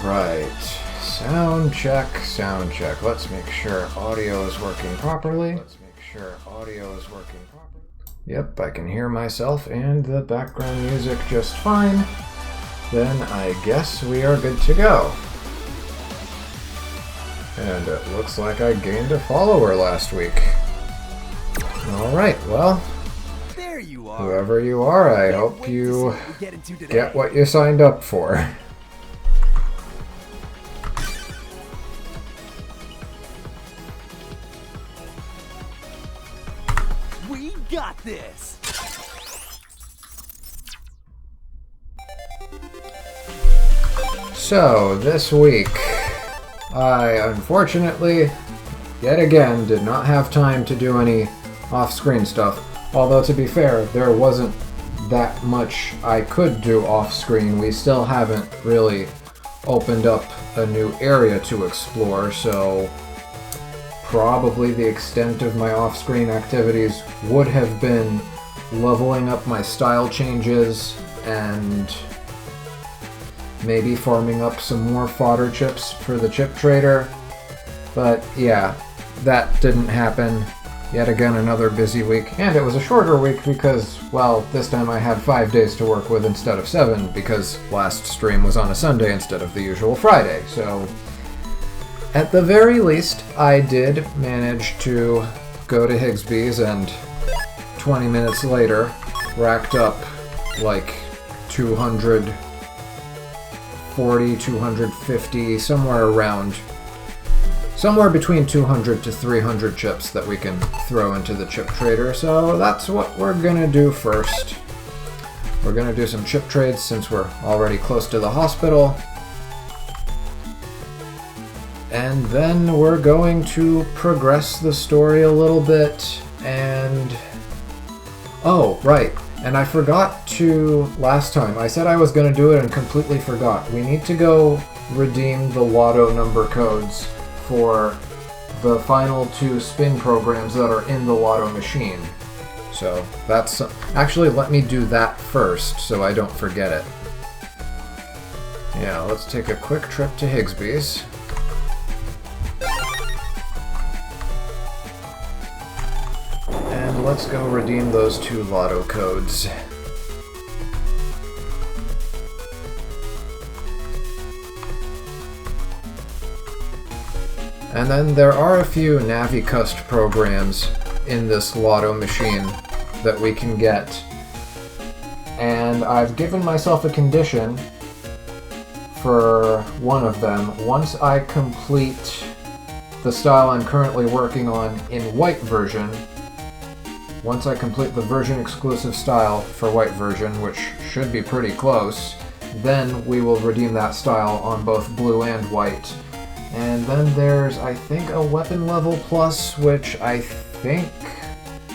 Right. Sound check, sound check. Let's make sure audio is working properly. Yep, I can hear myself and the background music just fine. Then I guess we are good to go. And it looks like I gained a follower last week. Alright, well, There you are. whoever you are, I hope you get what you signed up for. We got this. So, this week, I unfortunately, yet again, did not have time to do any off-screen stuff. Although, to be fair, there wasn't that much I could do off-screen. We still haven't really opened up a new area to explore, so probably the extent of my off-screen activities would have been leveling up my style changes and maybe farming up some more fodder chips for the chip trader. But yeah, that didn't happen. Yet again, another busy week. And it was a shorter week because, well, this time I had 5 days to work with instead of 7 because last stream was on a Sunday instead of the usual Friday. So at the very least, I did manage to go to Higsby's and 20 minutes later racked up like 240, 250, somewhere between 200 to 300 chips that we can throw into the chip trader. So that's what we're gonna do first. We're gonna do some chip trades since we're already close to the hospital. And then we're going to progress the story a little bit and... Oh, right. And I forgot to... Last time, I said I was going to do it and completely forgot. We need to go redeem the lotto number codes for the final 2 spin programs that are in the lotto machine. So that's... Actually, let me do that first so I don't forget it. Yeah, let's take a quick trip to Higsby's. And let's go redeem those 2 lotto codes. And then there are a few Navi Cust programs in this lotto machine that we can get. And I've given myself a condition for one of them. Once I complete the style I'm currently working on in white version, once I complete the version exclusive style for white version, which should be pretty close, then we will redeem that style on both blue and white. And then there's, I think, a weapon level plus, which I think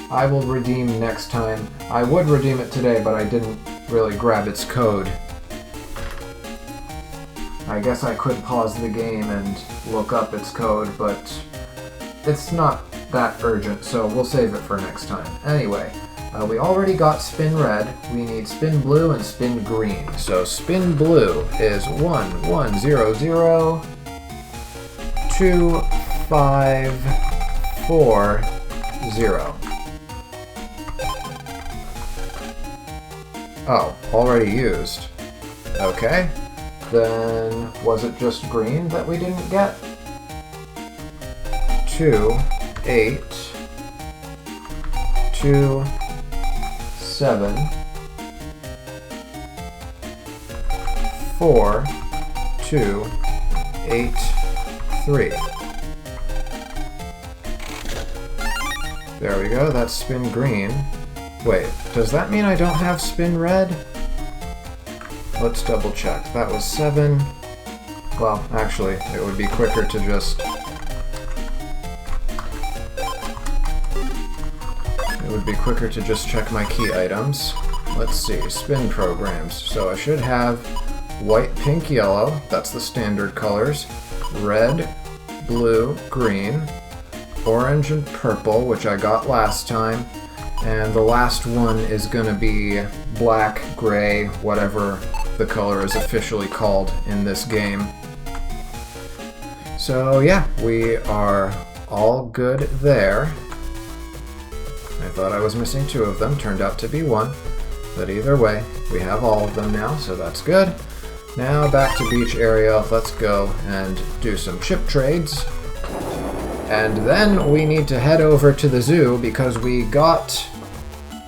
I will redeem next time. I would redeem it today, but I didn't really grab its code. I guess I could pause the game and look up its code, but it's not that urgent, so we'll save it for next time. Anyway, we already got spin red. We need spin blue and spin green. So spin blue is 1 1 0 0 2 5 4 0. Oh, already used. Okay. Then was it just green that we didn't get? 2 8 2 7 4 2 8 3. There we go, that's spin green. Wait, does that mean I don't have spin red? Let's double check. That was 7. Well, actually, it would be quicker to just... check my key items. Let's see, spin programs. So I should have white, pink, yellow. That's the standard colors. Red, blue, green, orange, and purple, which I got last time. And the last one is going to be black, gray, whatever the color is officially called in this game. So yeah, we are all good there. I thought I was missing 2 of them, turned out to be 1. But either way, we have all of them now, so that's good. Now back to beach area, let's go and do some chip trades. And then we need to head over to the zoo because we got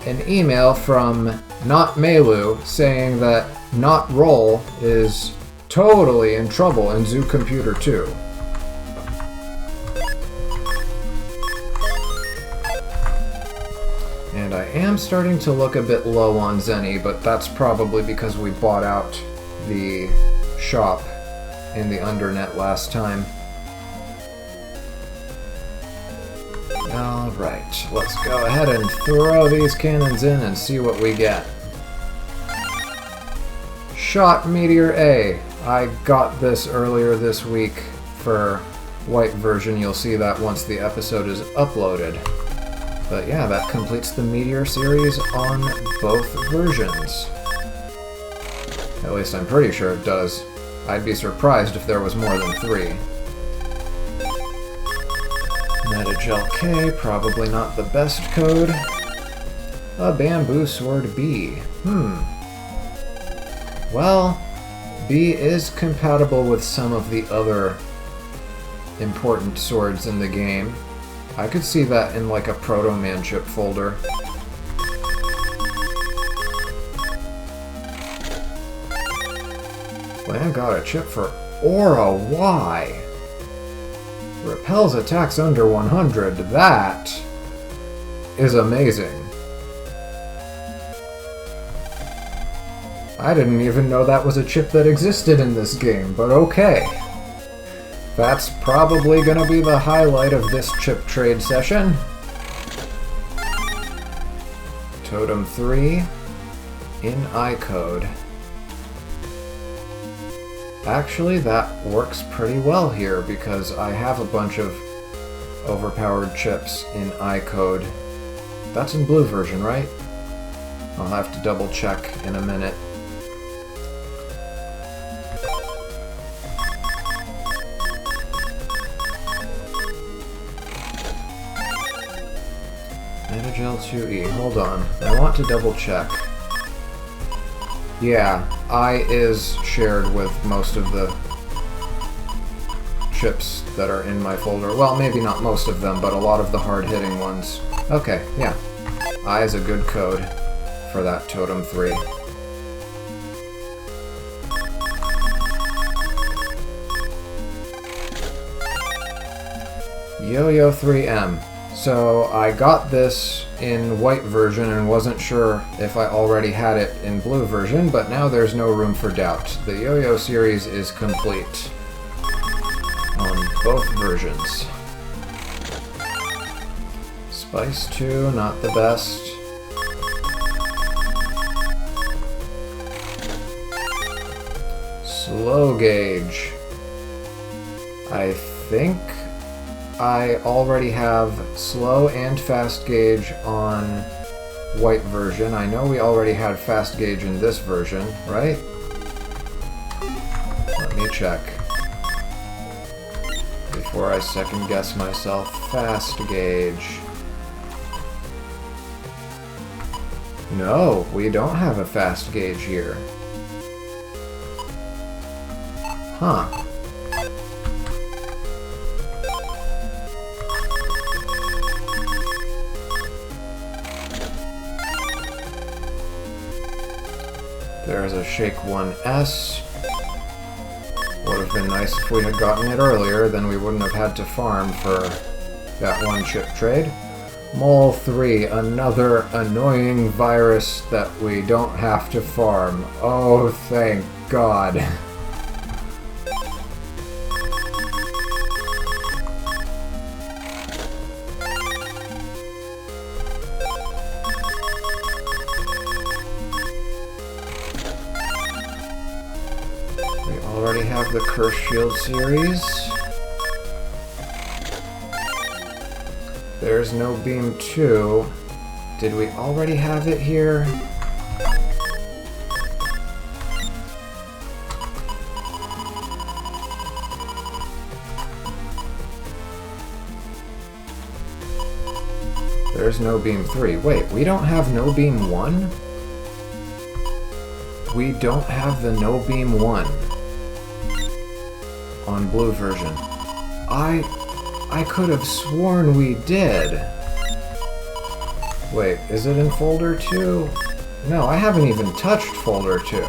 an email from Not Melu saying that Not Roll is totally in trouble in Zoo Computer 2. And I am starting to look a bit low on Zenny, but that's probably because we bought out the shop in the Undernet last time. Alright, let's go ahead and throw these cannons in and see what we get. Shot Meteor A. I got this earlier this week for white version. You'll see that once the episode is uploaded. But yeah, that completes the Meteor series on both versions. At least I'm pretty sure it does. I'd be surprised if there was more than 3. Metagel K, probably not the best code. A Bamboo Sword B. Well, B is compatible with some of the other important swords in the game. I could see that in like a Proto Man chip folder. Land got a chip for Aura Y. Repels attacks under 100. That is amazing. I didn't even know that was a chip that existed in this game, but okay. That's probably gonna be the highlight of this chip trade session. Totem 3 in iCode. Actually, that works pretty well here because I have a bunch of overpowered chips in iCode. That's in blue version, right? I'll have to double check in a minute. Metagel 2E. Hold on. I want to double check. Yeah, I is shared with most of the chips that are in my folder. Well, maybe not most of them, but a lot of the hard-hitting ones. Okay, yeah. I is a good code for that Totem 3. Yo-Yo 3M. So I got this in white version and wasn't sure if I already had it in blue version, but now there's no room for doubt. The Yo-Yo series is complete on both versions. Spice 2, not the best. Slow Gauge. I think I already have slow and fast gauge on white version. I know we already had fast gauge in this version, right? Let me check. Before I second guess myself, fast gauge. No, we don't have a fast gauge here. Huh. There's a Shake 1S. Would have been nice if we had gotten it earlier, then we wouldn't have had to farm for that one chip trade. Mole 3, another annoying virus that we don't have to farm. Oh, thank God. Already have the Curse Shield series. There's no Beam 2. Did we already have it here? There's no beam 3. Wait, we don't have no beam 1? We don't have the no beam 1 on blue version. I could have sworn we did. Wait, is it in folder 2? No, I haven't even touched folder 2.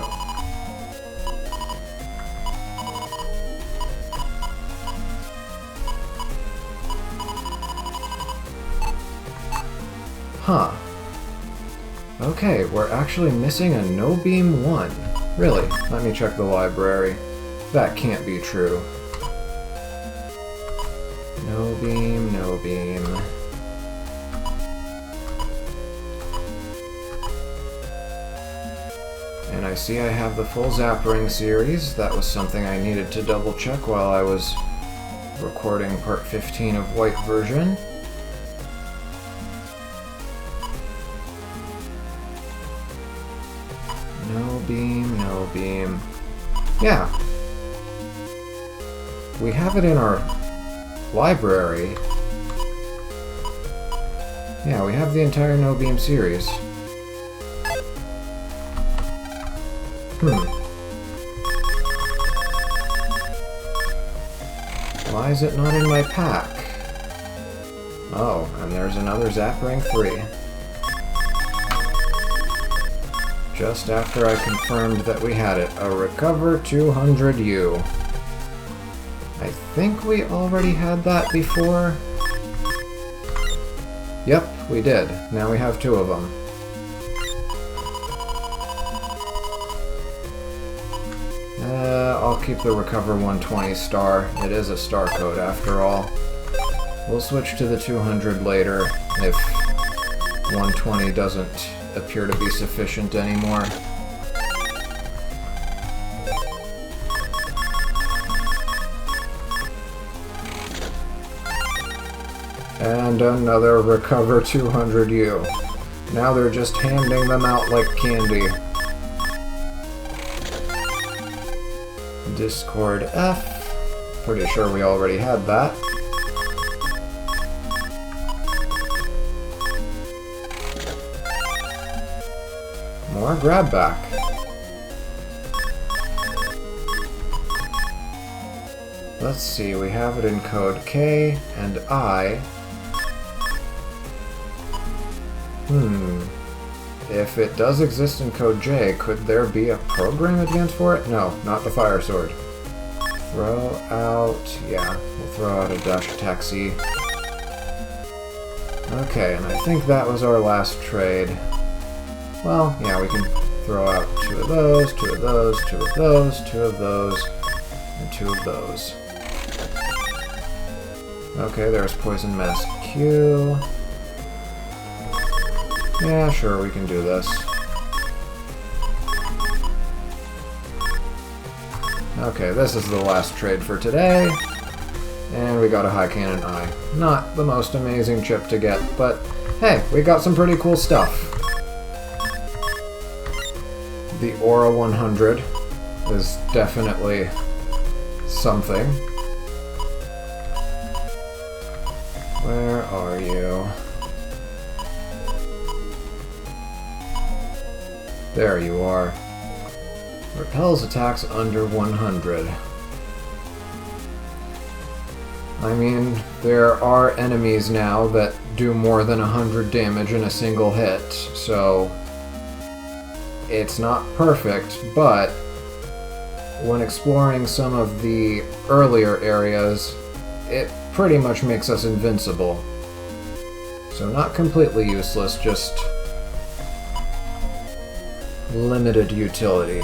Huh. Okay, we're actually missing a no beam 1. Really? Let me check the library. That can't be true. No beam, no beam. And I see I have the full Zap Ring series. That was something I needed to double check while I was recording part 15 of White version. No beam, no beam. Yeah. We have it in our library. Yeah, we have the entire no beam series. Why is it not in my pack? Oh, and there's another Zap Ring 3. Just after I confirmed that we had it. A Recover 200U. I think we already had that before. Yep, we did. Now we have 2 of them. I'll keep the Recover 120 star. It is a star code after all. We'll switch to the 200 later if 120 doesn't appear to be sufficient anymore. And another Recover 200U. Now they're just handing them out like candy. Discord F. Pretty sure we already had that. More grab back. Let's see, we have it in code K and I. If it does exist in code J, could there be a program advance for it? No, not the fire sword. Throw out... yeah, we'll throw out a dash attack C. Okay, and I think that was our last trade. Well, yeah, we can throw out 2 of those, 2 of those, 2 of those, 2 of those, and 2 of those. Okay, there's Poison Mask Q. Yeah, sure, we can do this. Okay, this is the last trade for today. And we got a High Cannon Eye. Not the most amazing chip to get, but hey, we got some pretty cool stuff. The Aura 100 is definitely something. Where are you? There you are. Repels attacks under 100. I mean, there are enemies now that do more than 100 damage in a single hit, so it's not perfect, but when exploring some of the earlier areas, it pretty much makes us invincible. So not completely useless, just limited utility.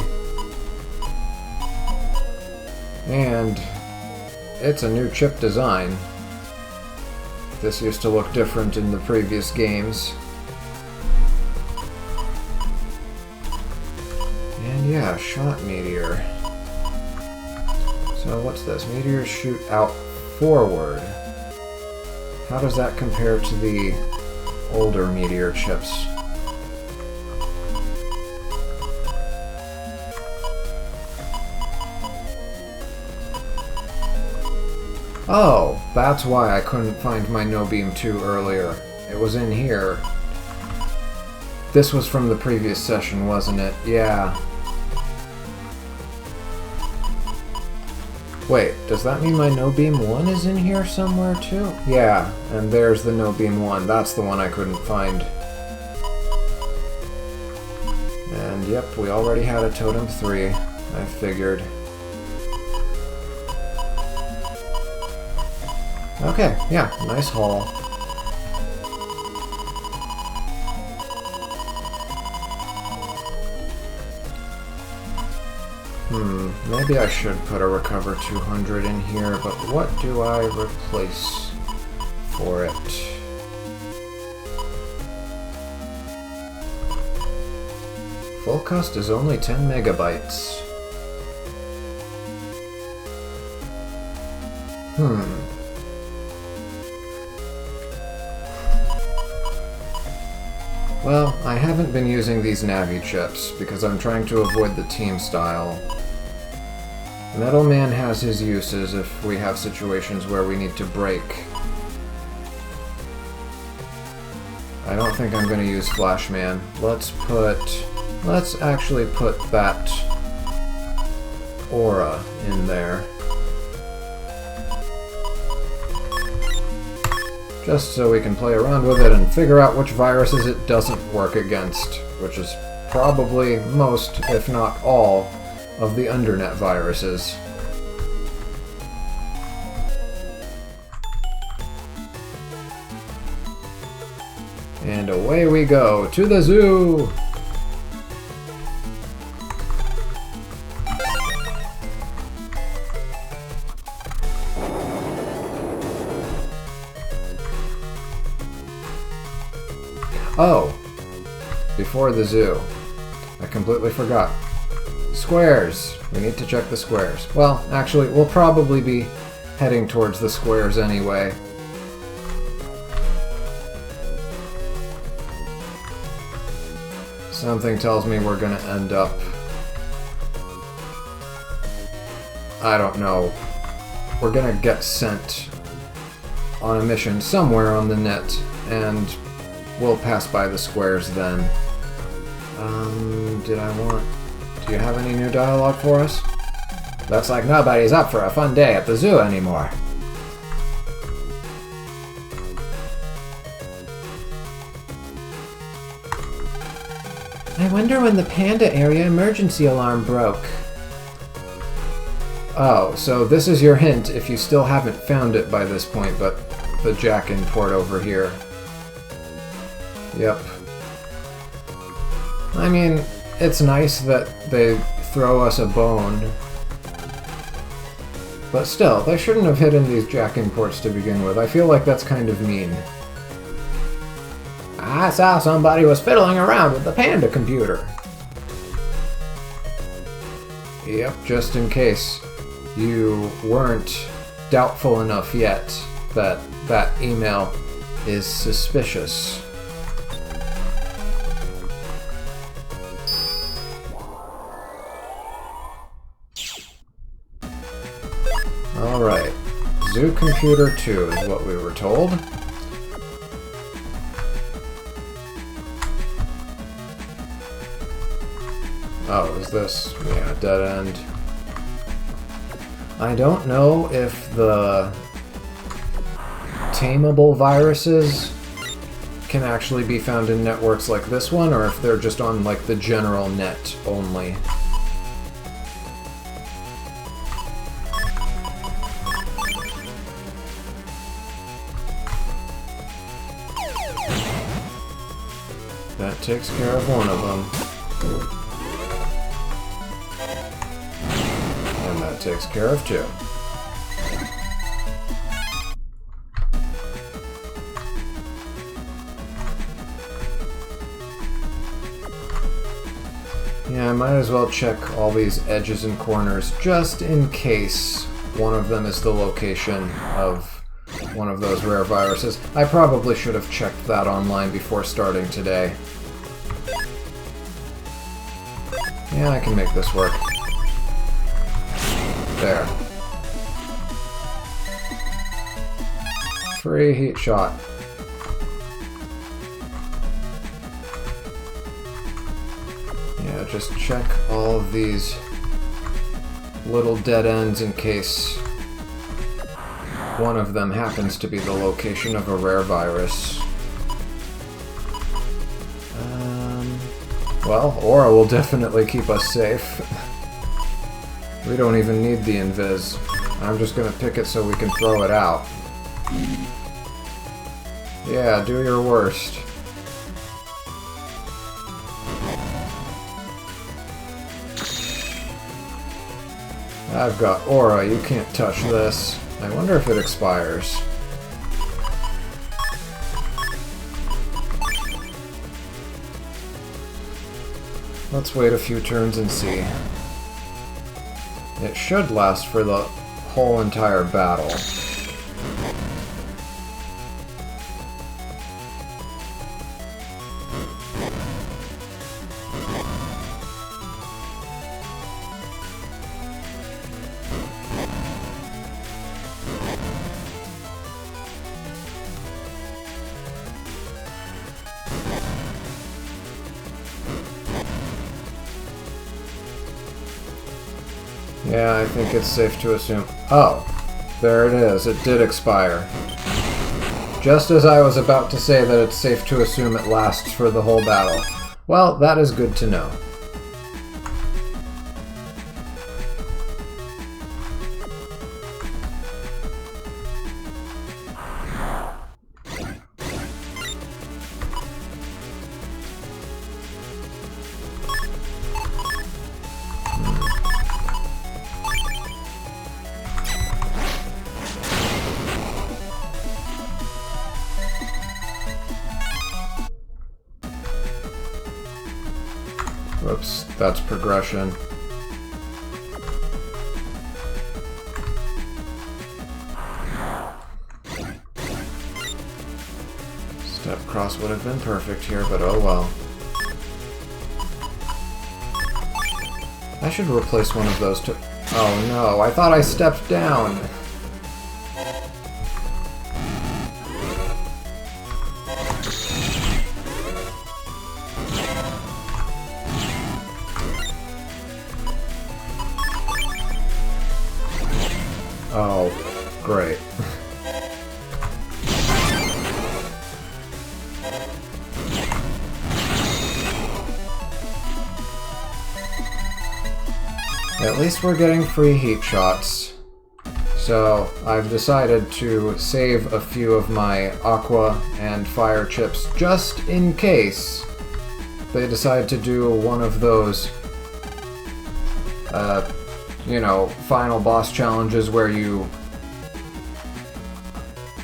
And it's a new chip design. This used to look different in the previous games. And yeah, shot meteor. So what's this? Meteors shoot out forward. How does that compare to the older meteor chips? Oh, that's why I couldn't find my No Beam 2 earlier. It was in here. This was from the previous session, wasn't it? Yeah. Wait, does that mean my No Beam 1 is in here somewhere too? Yeah, and there's the No Beam 1. That's the one I couldn't find. And yep, we already had a Totem 3, I figured. Okay, yeah, nice haul. Maybe I should put a Recover 200 in here, but what do I replace for it? Full cost is only 10 megabytes. Well, I haven't been using these Navi chips because I'm trying to avoid the team style. Metal Man has his uses if we have situations where we need to break. I don't think I'm going to use Flash Man. Let's actually put that Aura in there. Just so we can play around with it and figure out which viruses it doesn't work against, which is probably most, if not all, of the Undernet viruses. And away we go, to the zoo! Oh, before the zoo, I completely forgot. Squares! We need to check the squares. Well, actually, we'll probably be heading towards the squares anyway. Something tells me we're gonna end up... I don't know. We're gonna get sent on a mission somewhere on the net, and we'll pass by the squares then. Do you have any new dialogue for us? Looks like nobody's up for a fun day at the zoo anymore. I wonder when the panda area emergency alarm broke. Oh, so this is your hint if you still haven't found it by this point, but the jack-in port over here. Yep. I mean, it's nice that they throw us a bone. But still, they shouldn't have hidden these jack-in ports to begin with. I feel like that's kind of mean. I saw somebody was fiddling around with the Panda computer. Yep, just in case you weren't doubtful enough yet that that email is suspicious. Alright, Zoo Computer 2 is what we were told. Oh, is this? Yeah, dead end. I don't know if the tameable viruses can actually be found in networks like this one, or if they're just on, like, the general net only. That takes care of one of them. And that takes care of two. Yeah, I might as well check all these edges and corners just in case one of them is the location of one of those rare viruses. I probably should have checked that online before starting today. Yeah, I can make this work. There. Free heat shot. Yeah, just check all of these little dead ends in case one of them happens to be the location of a rare virus. Well, Aura will definitely keep us safe. We don't even need the invis. I'm just gonna pick it so we can throw it out. Yeah, do your worst. I've got Aura, you can't touch this. I wonder if it expires. Let's wait a few turns and see. It should last for the whole entire battle. Yeah, I think it's safe to assume... Oh, there it is. It did expire. Just as I was about to say that it's safe to assume it lasts for the whole battle. Well, that is good to know. Whoops, that's progression. Step cross would have been perfect here, but oh well. I should replace one of those to... Oh no, I thought I stepped down! Oh, great. At least we're getting free heat shots. So I've decided to save a few of my aqua and fire chips just in case they decide to do one of those you know, final boss challenges where you...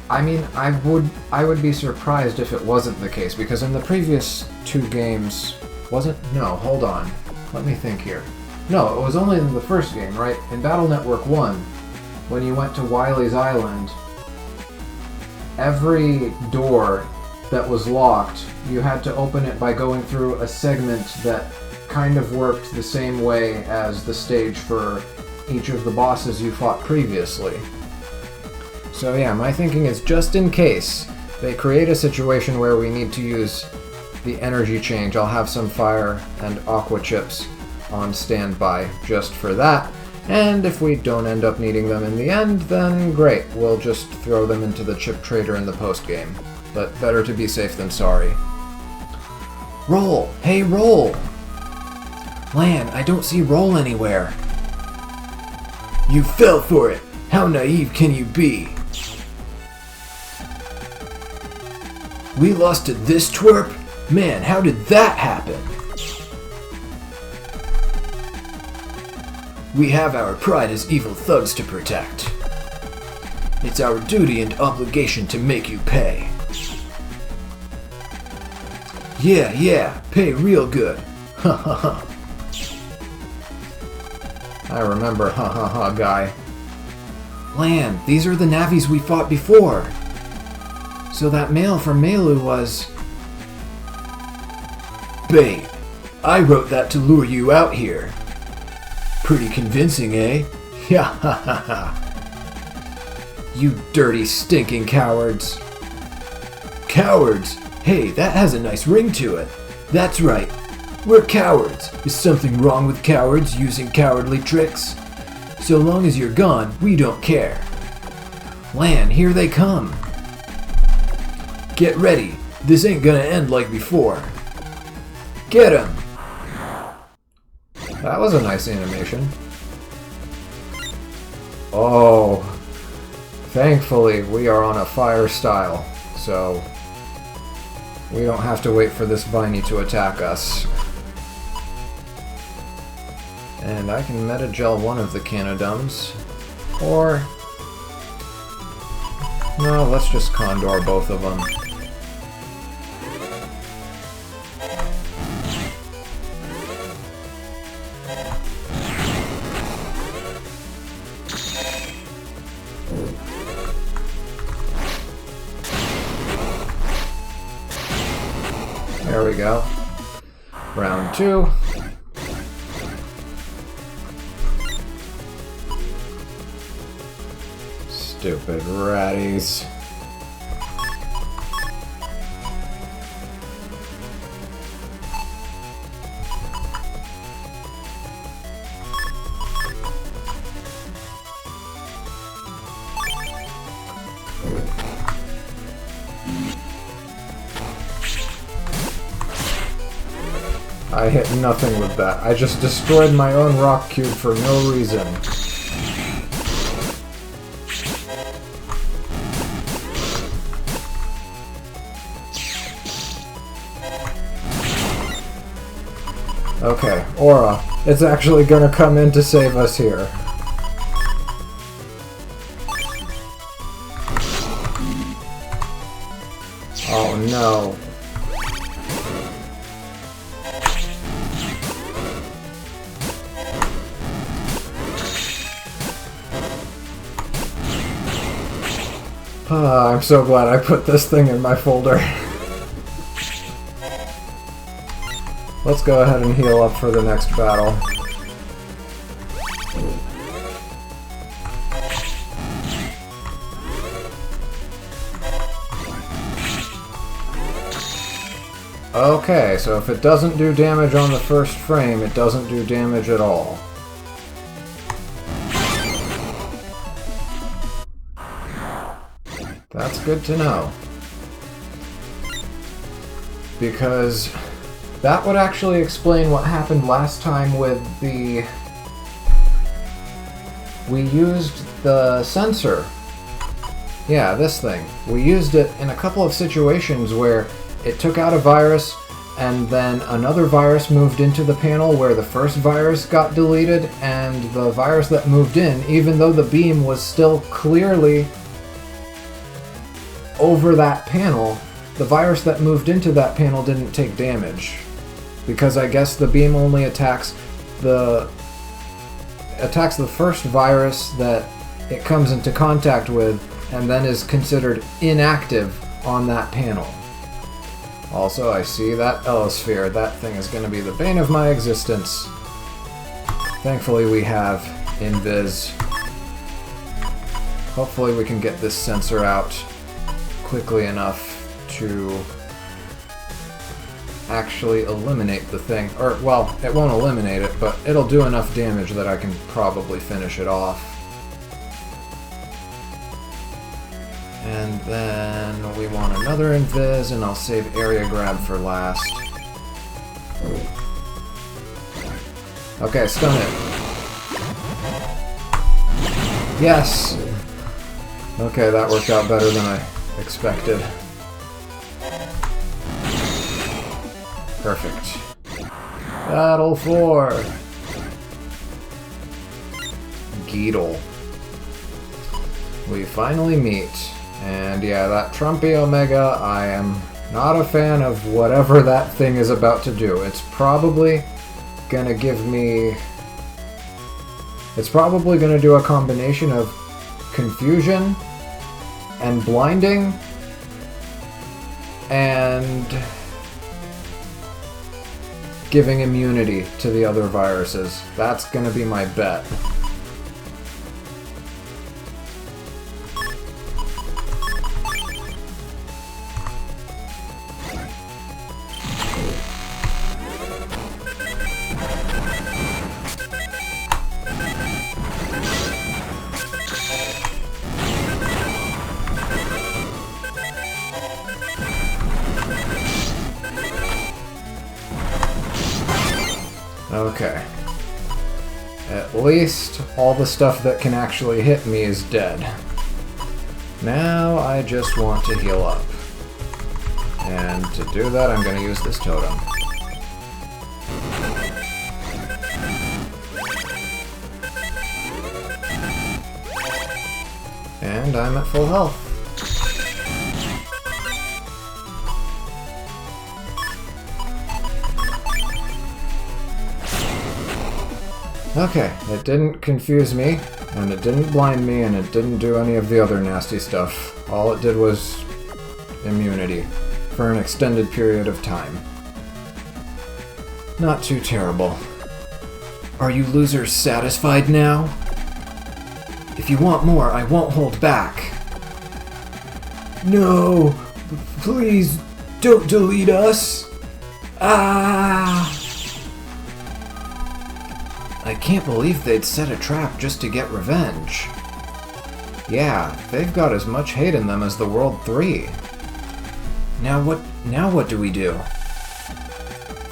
I mean, I would be surprised if it wasn't the case, because in the previous two games... Wasn't? No, hold on. Let me think here. No, it was only in the first game, right? In Battle Network 1, when you went to Wily's Island, every door that was locked, you had to open it by going through a segment that kind of worked the same way as the stage for each of the bosses you fought previously. So yeah, my thinking is just in case they create a situation where we need to use the energy change, I'll have some fire and aqua chips on standby just for that. And if we don't end up needing them in the end, then great, we'll just throw them into the chip trader in the post-game. But better to be safe than sorry. Roll! Hey, Roll! Lan, I don't see Roll anywhere. You fell for it! How naive can you be? We lost to this twerp? Man, how did that happen? We have our pride as evil thugs to protect. It's our duty and obligation to make you pay. Yeah, pay real good. Ha ha ha. I remember ha ha ha guy. Lan, these are the navis we fought before. So that mail from Melu was... Babe, I wrote that to lure you out here. Pretty convincing, eh? Ya ha ha ha. You dirty, stinking cowards. Cowards? Hey, that has a nice ring to it. That's right. We're cowards. Is something wrong with cowards using cowardly tricks? So long as you're gone, we don't care. Lan, here they come. Get ready. This ain't gonna end like before. Get him! That was a nice animation. Oh, thankfully we are on a fire style, so we don't have to wait for this Viney to attack us. And I can Metagel one of the Canodums, or... no, let's just Condor both of them. There we go. Round 2. Stupid ratties. I hit nothing with that. I just destroyed my own rock cube for no reason. Okay, Aura. It's actually gonna come in to save us here. Oh no. I'm so glad I put this thing in my folder. Let's go ahead and heal up for the next battle. Okay, so if it doesn't do damage on the first frame, it doesn't do damage at all. That's good to know. Because that would actually explain what happened last time with the... we used the sensor. Yeah, this thing. We used it in a couple of situations where it took out a virus and then another virus moved into the panel where the first virus got deleted, and the virus that moved in, even though the beam was still clearly over that panel, the virus that moved into that panel didn't take damage. Because I guess the beam only attacks the first virus that it comes into contact with, and then is considered inactive on that panel. Also, I see that Elosphere. That thing is going to be the bane of my existence. Thankfully we have Invis. Hopefully we can get this sensor out quickly enough to actually eliminate the thing. Or, well, it won't eliminate it, but it'll do enough damage that I can probably finish it off. And then we want another Invis, and I'll save Area Grab for last. Okay, stun it. Yes! Okay, that worked out better than I expected. Perfect. Battle 4! Geedle. We finally meet. And yeah, that Trumpy Omega, I am not a fan of whatever that thing is about to do. It's probably gonna give me... it's probably gonna do a combination of confusion and blinding and giving immunity to the other viruses. That's gonna be my bet. Okay. At least all the stuff that can actually hit me is dead. Now I just want to heal up. And to do that, I'm going to use this totem. And I'm at full health. Okay, it didn't confuse me, and it didn't blind me, and it didn't do any of the other nasty stuff. All it did was immunity for an extended period of time. Not too terrible. Are you losers satisfied now? If you want more, I won't hold back. No! Please, don't delete us! Ah! I can't believe they'd set a trap just to get revenge. Yeah, they've got as much hate in them as the World 3. Now what do we do?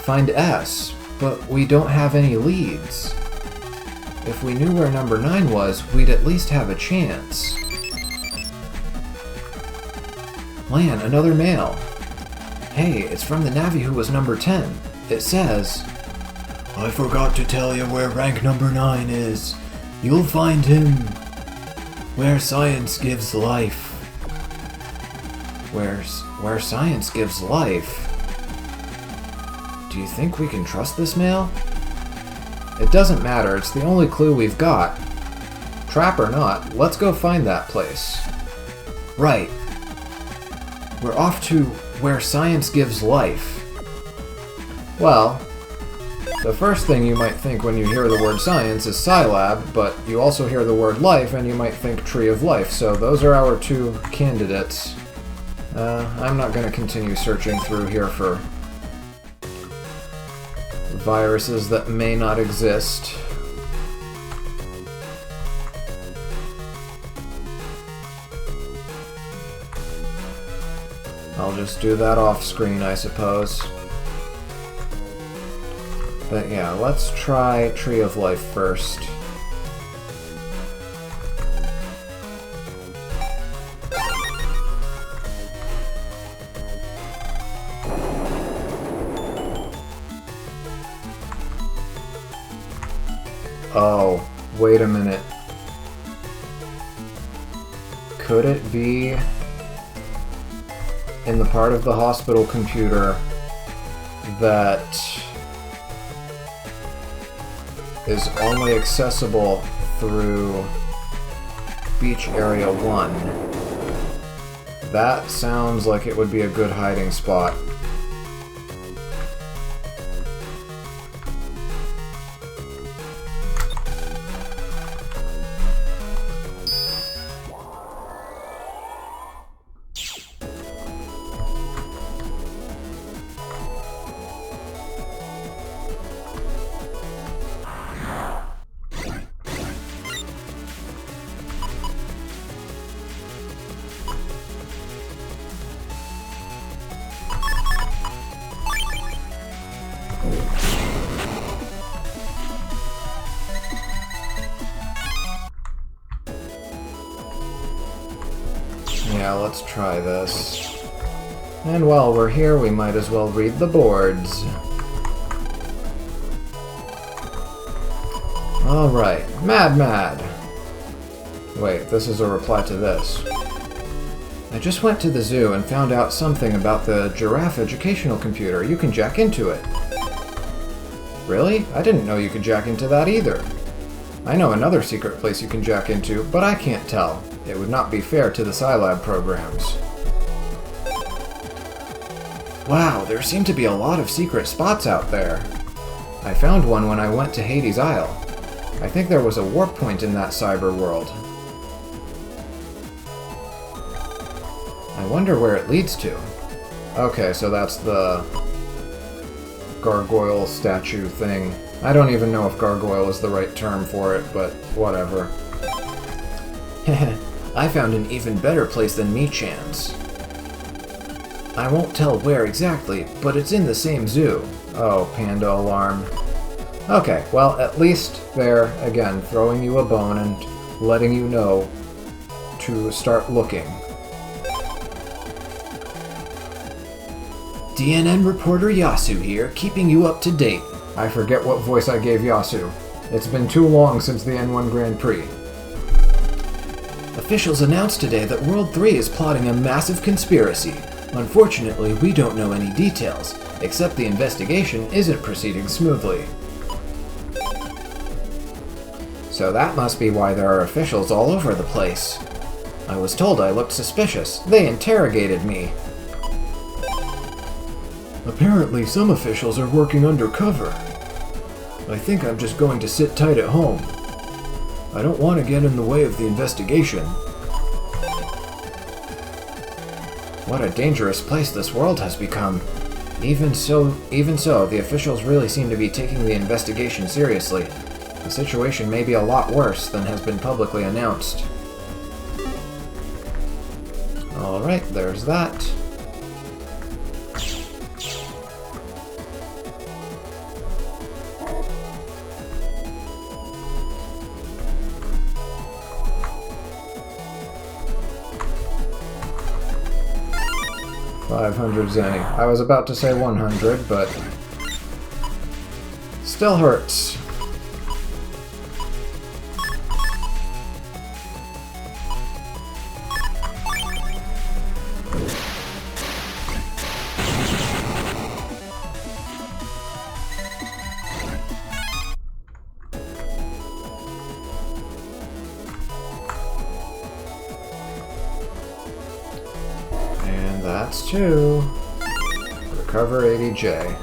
Find S, but we don't have any leads. If we knew where number 9 was, we'd at least have a chance. Lan, another mail. Hey, it's from the Navi who was number 10. It says, I forgot to tell you where rank number 9 is. You'll find him where science gives life. Where science gives life? Do you think we can trust this mail? It doesn't matter, it's the only clue we've got. Trap or not, let's go find that place. Right. We're off to where science gives life. Well, the first thing you might think when you hear the word science is Scilab, but you also hear the word life and you might think Tree of Life, so those are our two candidates. I'm not going to continue searching through here for viruses that may not exist. I'll just do that off screen, I suppose. But yeah, let's try Tree of Life first. Oh, wait a minute. Could it be in the part of the hospital computer that is only accessible through Beach Area 1? That sounds like it would be a good hiding spot. Yeah, let's try this. And while we're here, we might as well read the boards. Alright, Mad. Wait, this is a reply to this. I just went to the zoo and found out something about the giraffe educational computer. You can jack into it. Really? I didn't know you could jack into that either. I know another secret place you can jack into, but I can't tell. It would not be fair to the Scilab programs. Wow, there seem to be a lot of secret spots out there. I found one when I went to Hades Isle. I think there was a warp point in that cyber world. I wonder where it leads to. Okay, so that's the gargoyle statue thing. I don't even know if gargoyle is the right term for it, but whatever. I found an even better place than Michan's. I won't tell where exactly, but it's in the same zoo. Oh, panda alarm. Okay, well, at least they're, again, throwing you a bone and letting you know to start looking. DNN reporter Yasu here, keeping you up to date. I forget what voice I gave Yasu. It's been too long since the N1 Grand Prix. Officials announced today that World 3 is plotting a massive conspiracy. Unfortunately, we don't know any details, except the investigation isn't proceeding smoothly. So that must be why there are officials all over the place. I was told I looked suspicious. They interrogated me. Apparently, some officials are working undercover. I think I'm just going to sit tight at home. I don't want to get in the way of the investigation. What a dangerous place this world has become. Even so, the officials really seem to be taking the investigation seriously. The situation may be a lot worse than has been publicly announced. Alright, there's that. $500 zenny. I was about to say 100, but still hurts. That's 2. Recover 80J.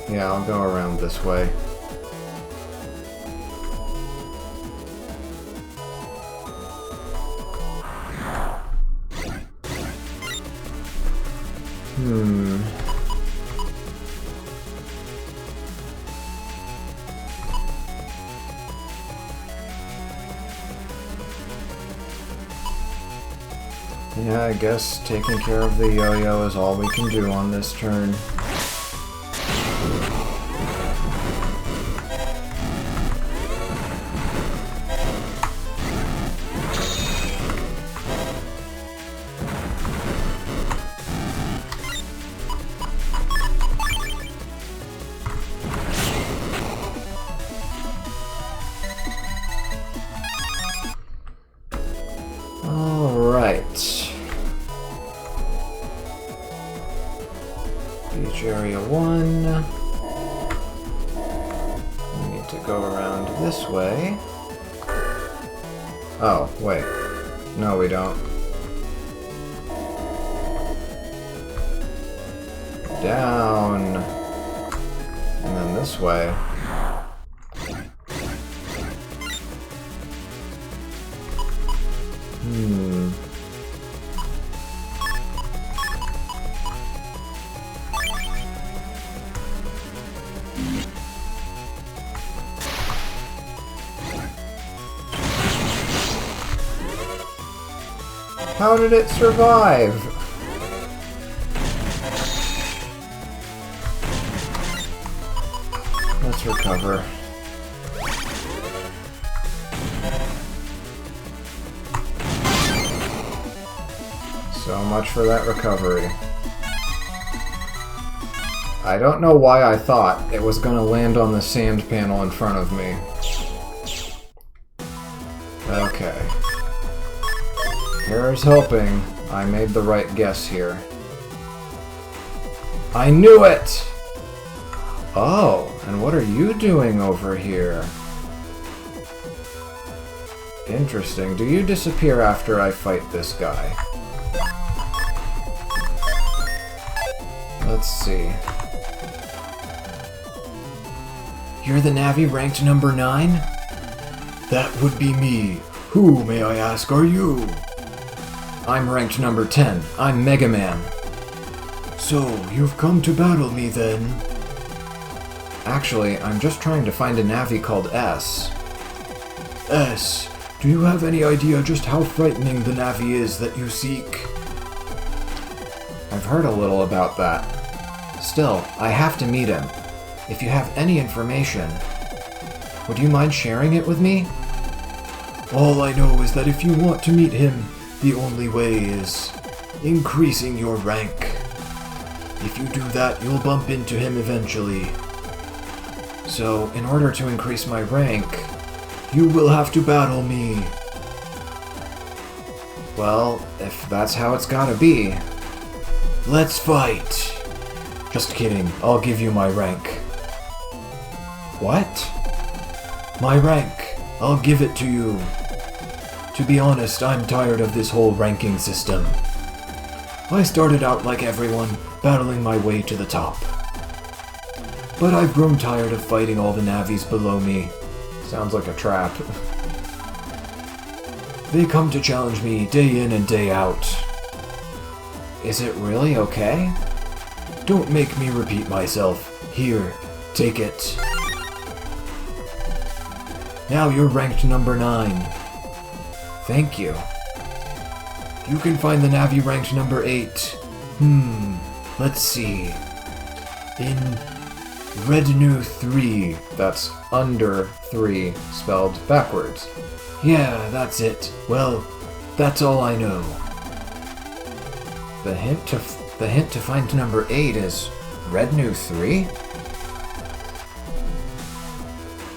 Yeah, I'll go around this way. Yeah, I guess taking care of the yo-yo is all we can do on this turn. Beach Area 1. We need to go around this way. Oh, wait. No, we don't. Down. And then this way. How did it survive? Let's recover. So much for that recovery. I don't know why I thought it was going to land on the sand panel in front of me. Okay. Here's hoping I made the right guess here. I knew it! Oh, and what are you doing over here? Interesting. Do you disappear after I fight this guy? Let's see. You're the Navi ranked number 9? That would be me. Who, may I ask, are you? I'm ranked number 10. I'm Mega Man. So, you've come to battle me then? Actually, I'm just trying to find a Navi called S. S. Do you have any idea just how frightening the Navi is that you seek? I've heard a little about that. Still, I have to meet him. If you have any information, would you mind sharing it with me? All I know is that if you want to meet him, the only way is increasing your rank. If you do that, you'll bump into him eventually. So, in order to increase my rank, you will have to battle me. Well, if that's how it's gotta be. Let's fight. Just kidding, I'll give you my rank. What? My rank. I'll give it to you. To be honest, I'm tired of this whole ranking system. I started out like everyone, battling my way to the top. But I've grown tired of fighting all the Navis below me. Sounds like a trap. They come to challenge me day in and day out. Is it really okay? Don't make me repeat myself. Here, take it. Now you're ranked number 9. Thank you. You can find the Navi ranked number 8. Let's see. In Rednu 3. That's under 3, spelled backwards. Yeah, that's it. Well, that's all I know. The hint to find number 8 is Rednu 3?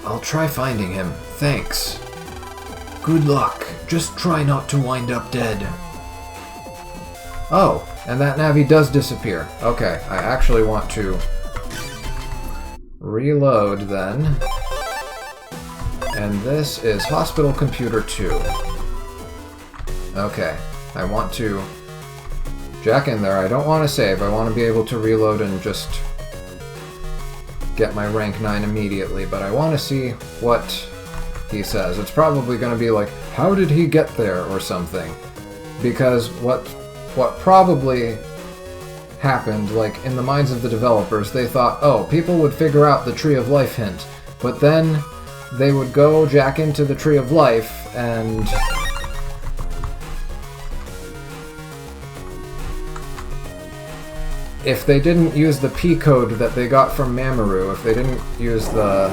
I'll try finding him. Thanks. Good luck. Just try not to wind up dead. Oh, and that Navi does disappear. Okay, I actually want to reload then. And this is Hospital Computer 2. Okay, I want to jack in there. I don't want to save. I want to be able to reload and just get my rank 9 immediately, but I want to see what he says. It's probably going to be like, how did he get there, or something. Because what probably happened, like, in the minds of the developers, they thought, oh, people would figure out the Tree of Life hint, but then they would go jack into the Tree of Life, and if they didn't use the P code that they got from Mamoru, if they didn't use the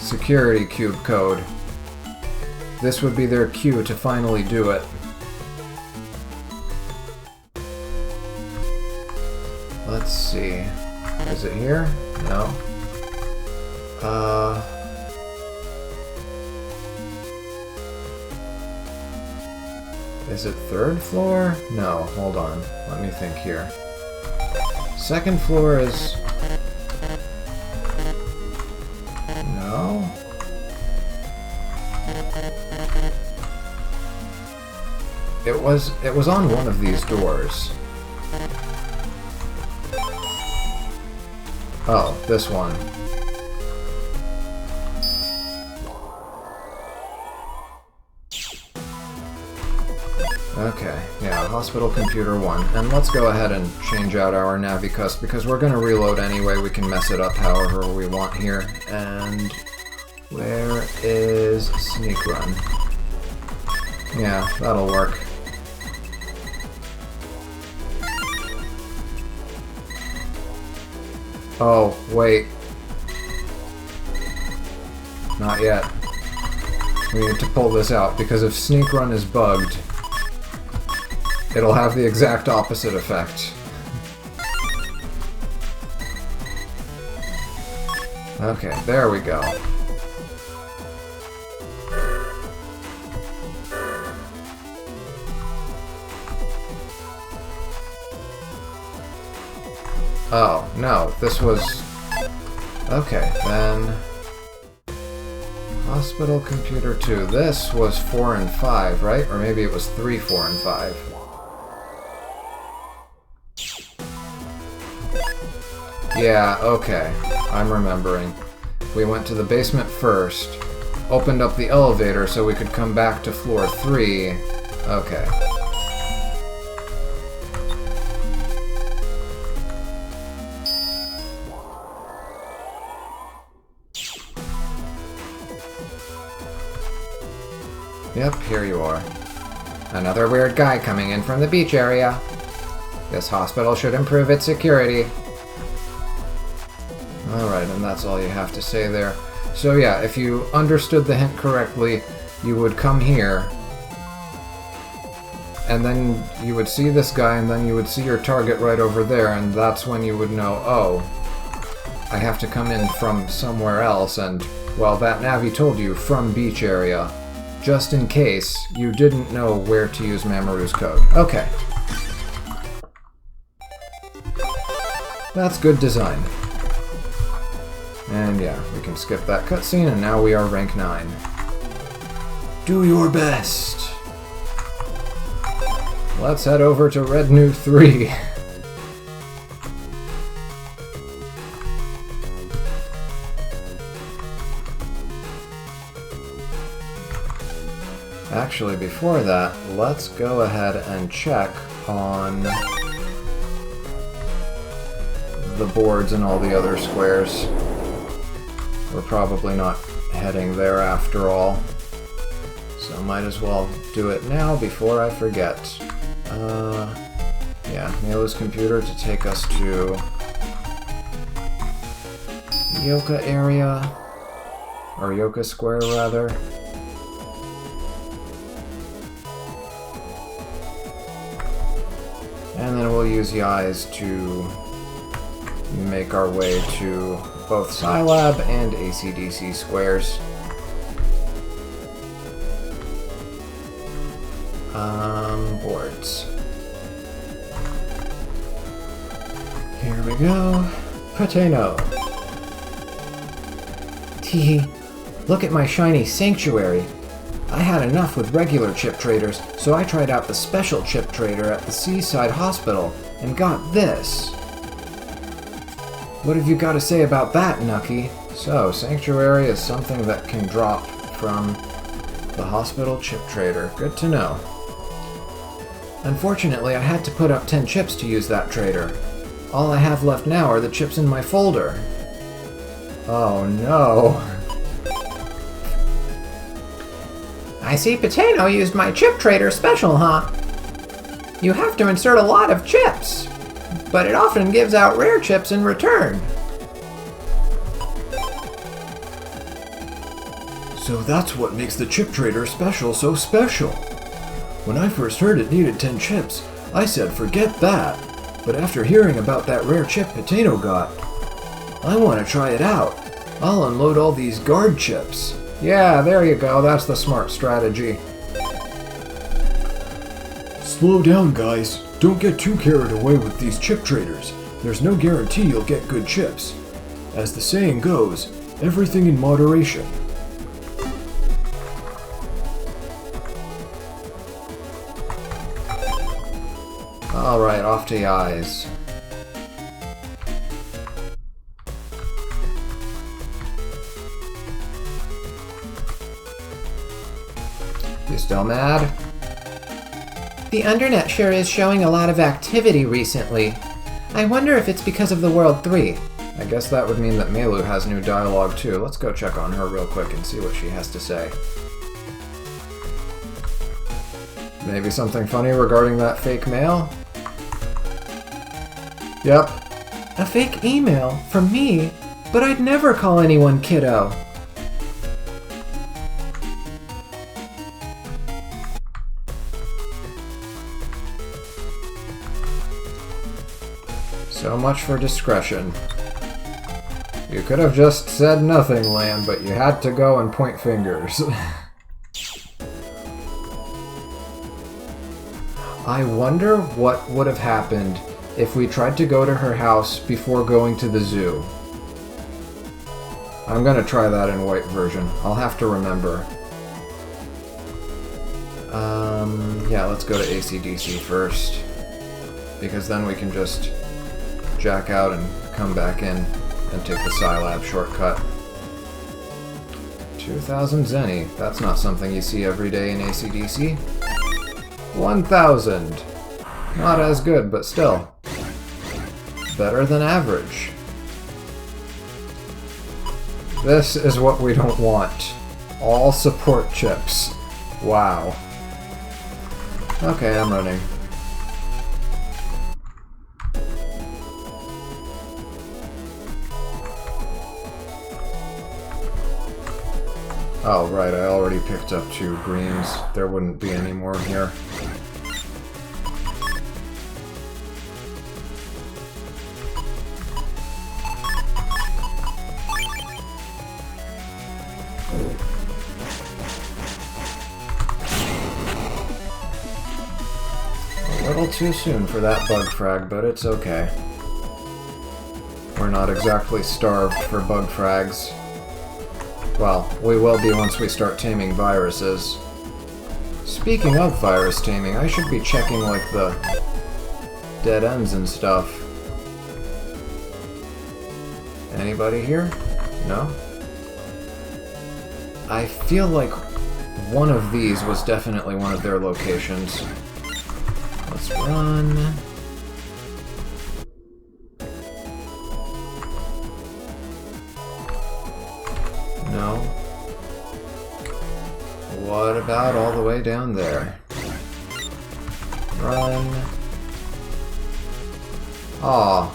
security cube code, this would be their cue to finally do it. Let's see. Is it here? No. Is it 3rd floor? No, hold on. Let me think here. 2nd floor is... No? It was on one of these doors. Oh, this one. Okay, yeah, Hospital Computer 1. And let's go ahead and change out our Navicus, because we're going to reload anyway. We can mess it up however we want here. And where is Sneak Run? Yeah, that'll work. Oh, wait. Not yet. We need to pull this out, because if Sneak Run is bugged, it'll have the exact opposite effect. Okay, there we go. Oh, no, this was... Okay, then... Hospital Computer 2. This was 4 and 5, right? Or maybe it was 3, 4, and 5. Yeah, okay. I'm remembering. We went to the basement first, opened up the elevator so we could come back to floor 3. Okay. Yep, here you are. Another weird guy coming in from the beach area. This hospital should improve its security. Alright, and that's all you have to say there. So yeah, if you understood the hint correctly, you would come here, and then you would see this guy, and then you would see your target right over there, and that's when you would know, oh, I have to come in from somewhere else, and, well, that Navi told you, from beach area, just in case you didn't know where to use Mamoru's code. Okay. That's good design. And yeah, we can skip that cutscene, and now we are rank 9. Do your best. Let's head over to Red New 3. Actually, before that, let's go ahead and check on the boards and all the other squares. We're probably not heading there after all, so might as well do it now before I forget. Yeah, Milo's computer to take us to Yoka area, or Yoka Square rather. And then we'll use Yai's to make our way to both Scilab and AC/DC squares. Boards. Here we go. Potato. Tee, look at my shiny sanctuary. I had enough with regular chip traders, so I tried out the special chip trader at the Seaside Hospital and got this. What have you got to say about that, Nucky? So, Sanctuary is something that can drop from the hospital chip trader. Good to know. Unfortunately, I had to put up 10 chips to use that trader. All I have left now are the chips in my folder. Oh no. I see Potato used my chip trader special, huh? You have to insert a lot of chips, but it often gives out rare chips in return. So that's what makes the chip trader special so special. When I first heard it needed 10 chips, I said forget that. But after hearing about that rare chip Potato got, I want to try it out. I'll unload all these guard chips. Yeah, there you go. That's the smart strategy. Slow down, guys. Don't get too carried away with these chip traders. There's no guarantee you'll get good chips. As the saying goes, everything in moderation. Alright, off to Yai's. You still mad? The Undernet sure is showing a lot of activity recently. I wonder if it's because of the World 3. I guess that would mean that Melu has new dialogue too. Let's go check on her real quick and see what she has to say. Maybe something funny regarding that fake mail? Yep. A fake email from me? But I'd never call anyone kiddo. So much for discretion. You could have just said nothing, Lamb, but you had to go and point fingers. I wonder what would have happened if we tried to go to her house before going to the zoo. I'm gonna try that in white version. I'll have to remember. Yeah, let's go to AC/DC first. Because then we can just jack out and come back in and take the Scilab shortcut 2,000 zenny. That's not something you see every day in AC/DC. 1,000. Not as good, but still. Better than average. This is what we don't want. All support chips. Wow. Okay, I'm running. Oh, right, I already picked up 2 greens. There wouldn't be any more here. A little too soon for that bug frag, but it's okay. We're not exactly starved for bug frags. Well, we will be once we start taming viruses. Speaking of virus taming, I should be checking, like, the dead ends and stuff. Anybody here? No? I feel like one of these was definitely one of their locations. Let's run. No. What about all the way down there? Run. Aw.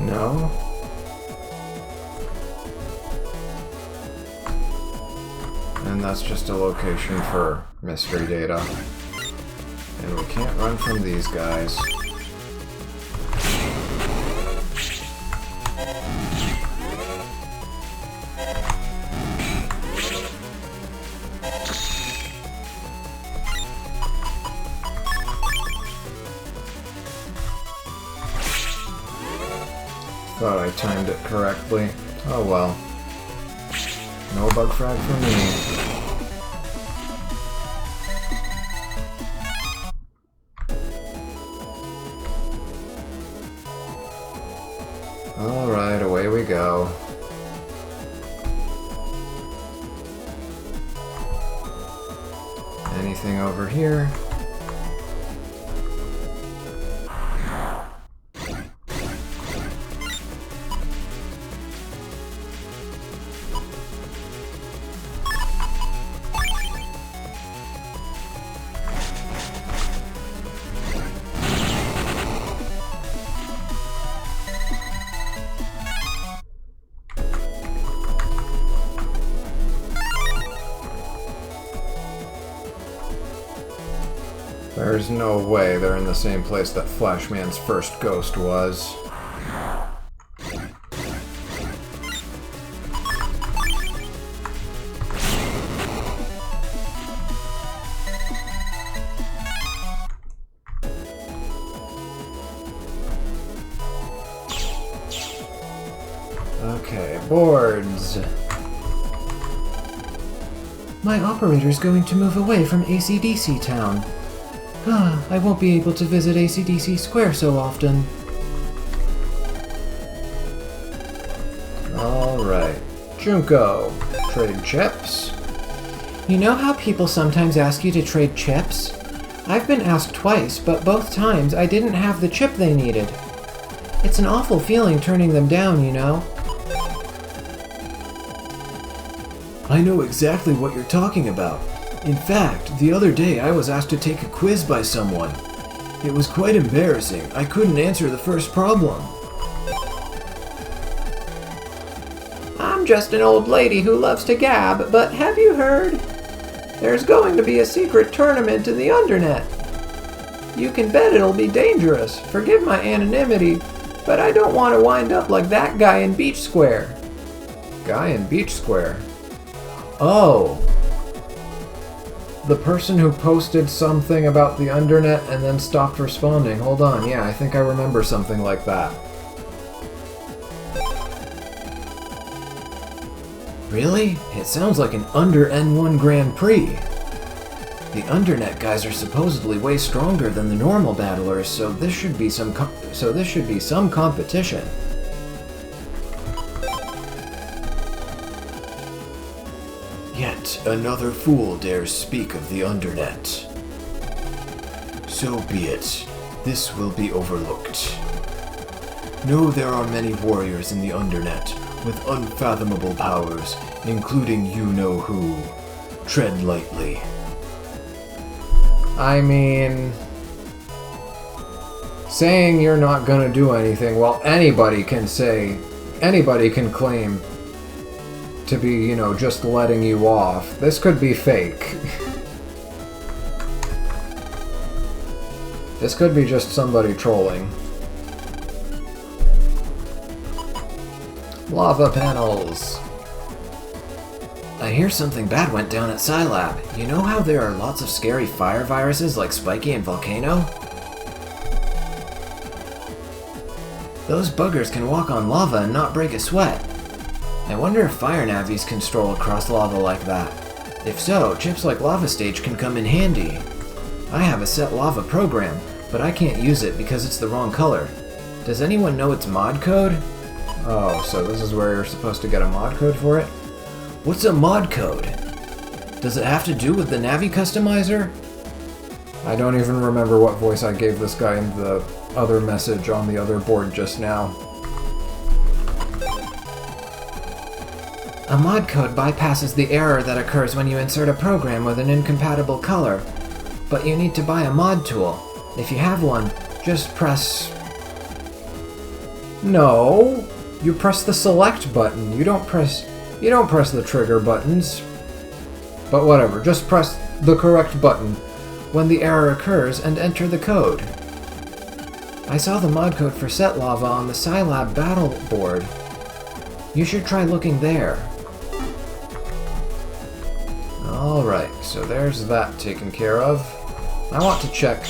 No. And that's just a location for mystery data. And we can't run from these guys. Thought I timed it correctly. Oh well. No bug frag for me. Alright, away we go. Anything over here? There's no way they're in the same place that Flashman's first ghost was. Okay, boards. My operator's going to move away from AC/DC Town. I won't be able to visit AC/DC Square so often. Alright. Junko. Trade chips. You know how people sometimes ask you to trade chips? I've been asked twice, but both times I didn't have the chip they needed. It's an awful feeling turning them down, you know? I know exactly what you're talking about. In fact, the other day I was asked to take a quiz by someone. It was quite embarrassing. I couldn't answer the first problem. I'm just an old lady who loves to gab, but have you heard? There's going to be a secret tournament in the Undernet. You can bet it'll be dangerous. Forgive my anonymity, but I don't want to wind up like that guy in Beach Square. Guy in Beach Square. Oh! The person who posted something about the Undernet and then stopped responding. Hold on, yeah, I think I remember something like that. Really? It sounds like an Under N1 Grand Prix. The Undernet guys are supposedly way stronger than the normal battlers, so this should be some competition. Yet another fool dares speak of the Undernet. So be it. This will be overlooked. Know there are many warriors in the Undernet with unfathomable powers, including you-know-who. Tread lightly. I mean, saying you're not gonna do anything, well, anybody can claim to be, you know, just letting you off. This could be fake. This could be just somebody trolling. Lava panels. I hear something bad went down at Scilab. You know how there are lots of scary fire viruses like Spiky and Volcano? Those buggers can walk on lava and not break a sweat. I wonder if fire navis can stroll across lava like that. If so, chips like Lava Stage can come in handy. I have a set lava program, but I can't use it because it's the wrong color. Does anyone know its mod code? Oh, so this is where you're supposed to get a mod code for it? What's a mod code? Does it have to do with the Navi customizer? I don't even remember what voice I gave this guy in the other message on the other board just now. A mod code bypasses the error that occurs when you insert a program with an incompatible color, but you need to buy a mod tool. If you have one, just press... No! You press the select button. You don't press the trigger buttons. But whatever, just press the correct button when the error occurs and enter the code. I saw the mod code for Set Lava on the Scilab battle board. You should try looking there. Alright, so there's that taken care of. I want to check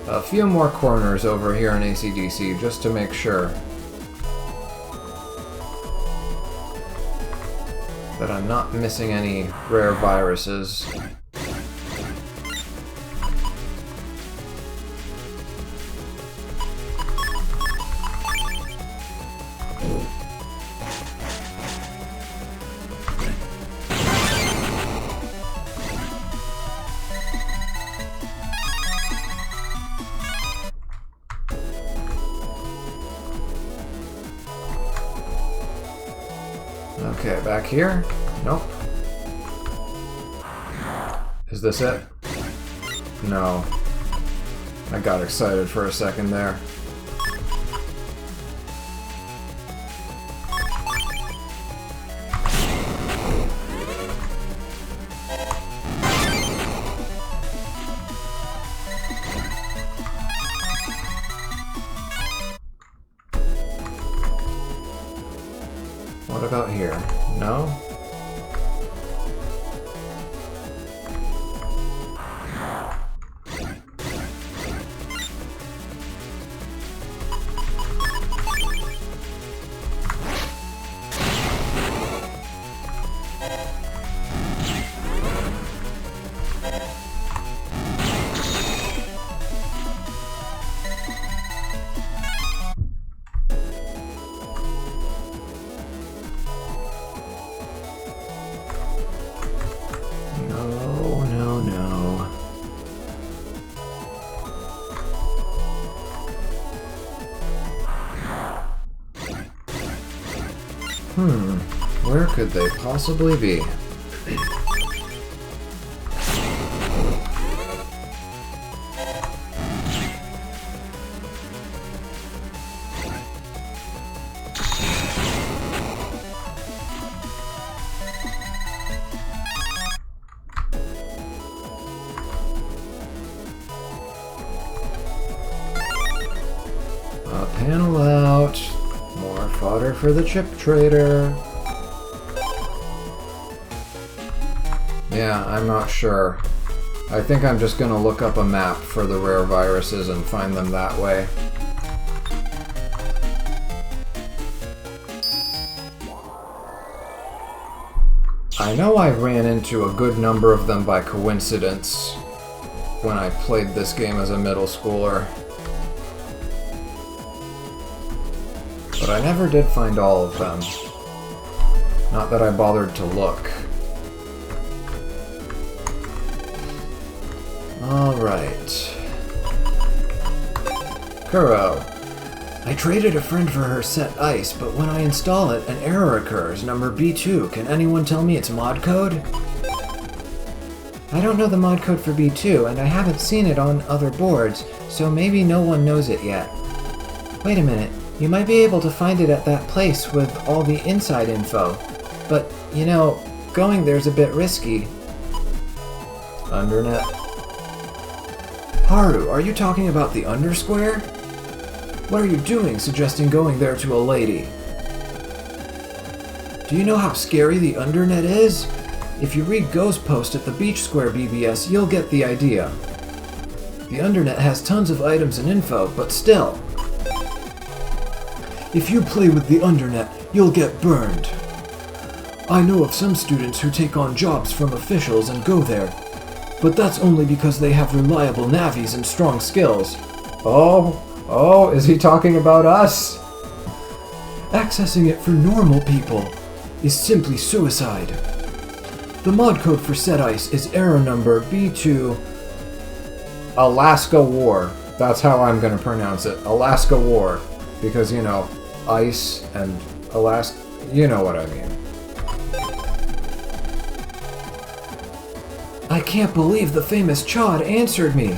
a few more corners over here in AC/DC just to make sure that I'm not missing any rare viruses. Okay, back here? Nope. Is this it? No. I got excited for a second there. What about here? No? Where could they possibly be? A panel out. More fodder for the chip trader. Yeah, I'm not sure. I think I'm just gonna look up a map for the rare viruses and find them that way. I know I ran into a good number of them by coincidence when I played this game as a middle schooler. But I never did find all of them. Not that I bothered to look. Alright. Kuro. I traded a friend for her set ice, but when I install it, an error occurs, number B2. Can anyone tell me its mod code? I don't know the mod code for B2, and I haven't seen it on other boards, so maybe no one knows it yet. Wait a minute, you might be able to find it at that place with all the inside info. But, you know, going there's a bit risky. Undernet. Haru, are you talking about the Undersquare? What are you doing suggesting going there to a lady? Do you know how scary the Undernet is? If you read Ghost Post at the Beach Square BBS, you'll get the idea. The Undernet has tons of items and info, but still. If you play with the Undernet, you'll get burned. I know of some students who take on jobs from officials and go there, but that's only because they have reliable navis and strong skills. Oh, is he talking about us? Accessing it for normal people is simply suicide. The mod code for set ice is error number B2. Alaska War. That's how I'm gonna pronounce it. Alaska War. Because, you know, ice and Alaska, you know what I mean. I can't believe the famous Chod answered me.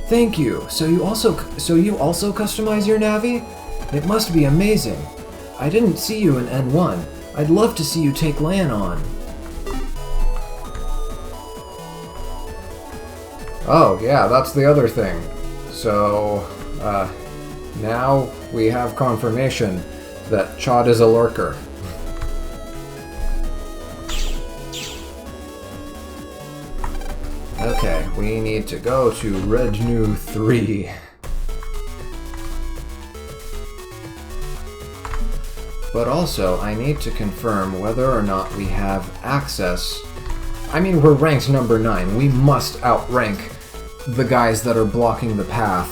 Thank you. So you also customize your navi? It must be amazing. I didn't see you in N1. I'd love to see you take LAN on. Oh, yeah, that's the other thing. So, now we have confirmation that Chod is a lurker. Okay, we need to go to Red New 3. But also, I need to confirm whether or not we have access. I mean, we're ranked number 9. We must outrank the guys that are blocking the path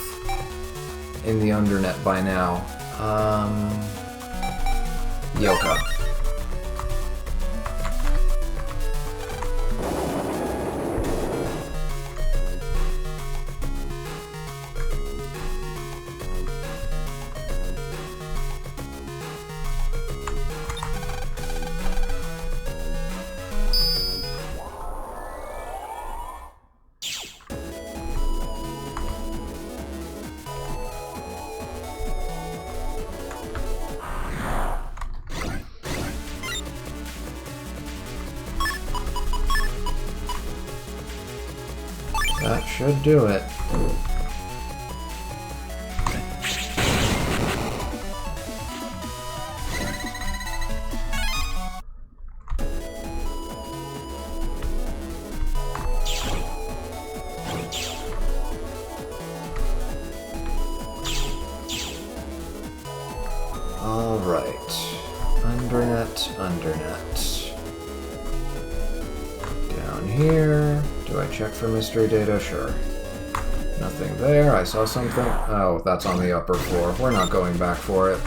in the Undernet by now. Yoka. That should do it. Alright. Undernet. Down here. Do I check for mystery data? Sure. Nothing there. I saw something. Oh, that's on the upper floor. We're not going back for it.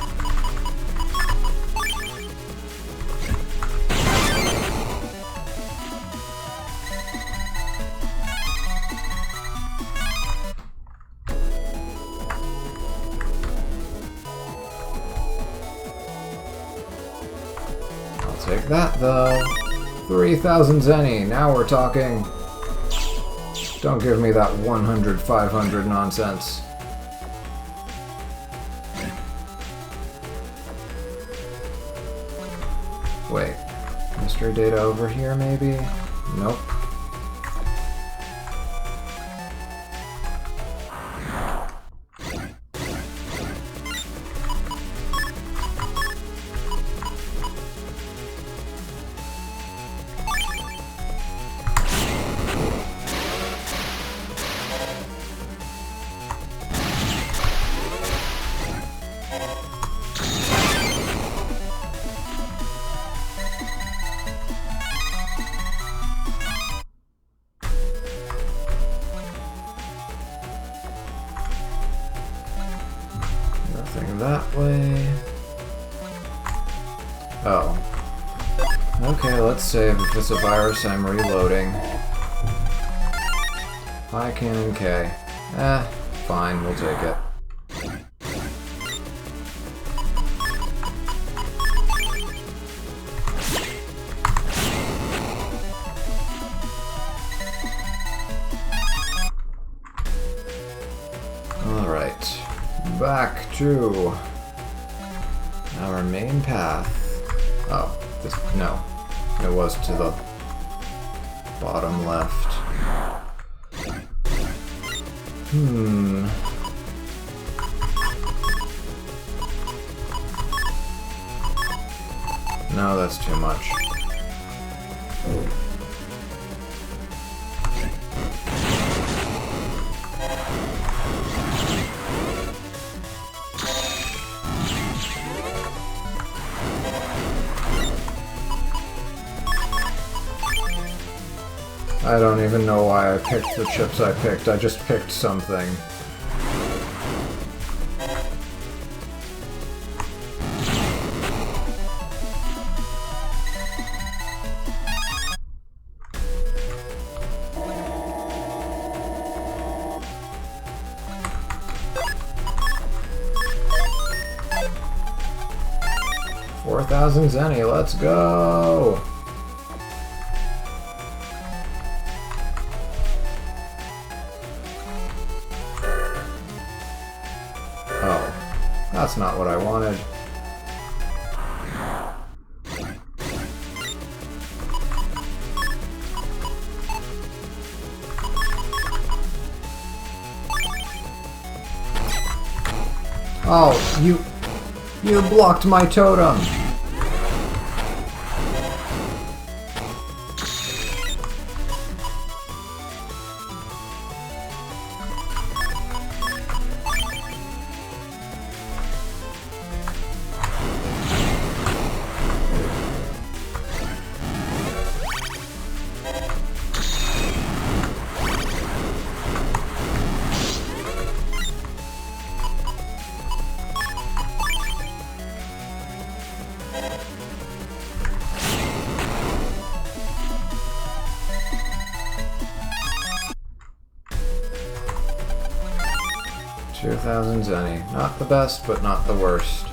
I'll take that, though. 3,000 zenny. Now we're talking. Don't give me that 100, 500 nonsense. Wait. Mystery data over here, maybe? Nope. that way. Oh. Okay, let's save. If it's a virus, I'm reloading. High Cannon K. Fine, we'll take it. Alright. Back to our main path. Oh, no. It was to the bottom left. No, that's too much. I don't even know why I picked the chips I picked. I just picked something. $4,000 Zenny, let's go! That's not what I wanted. Oh, you blocked my totem. $2,000 Zenny. Not the best, but not the worst.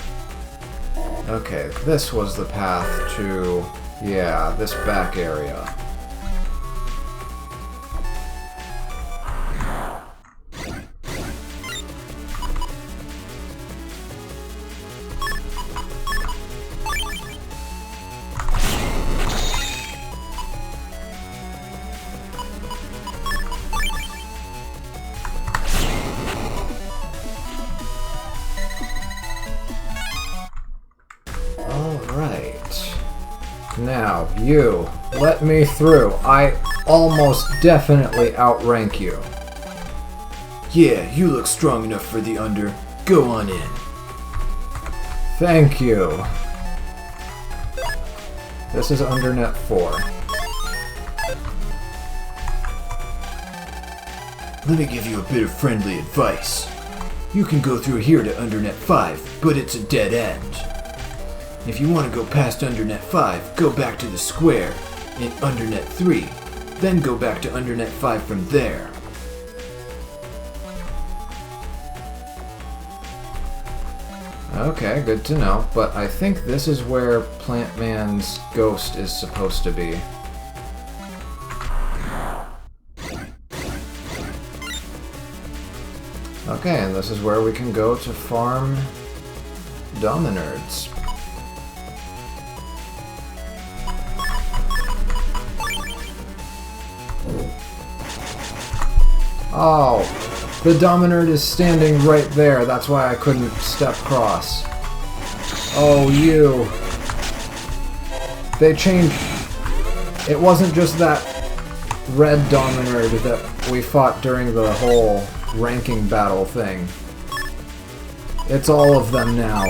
Okay, this was the path to, yeah, this back area. Now, you, let me through. I almost definitely outrank you. Yeah, you look strong enough for the Under. Go on in. Thank you. This is Undernet 4. Let me give you a bit of friendly advice. You can go through here to Undernet 5, but it's a dead end. If you want to go past Undernet 5, go back to the square in Undernet 3, then go back to Undernet 5 from there. Okay, good to know, but I think this is where Plant Man's ghost is supposed to be. Okay, and this is where we can go to farm Dominards. Oh, the Dominard is standing right there. That's why I couldn't step across. Oh, you. They changed... It wasn't just that red Dominard that we fought during the whole ranking battle thing. It's all of them now.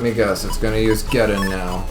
me guess, it's gonna use get in now.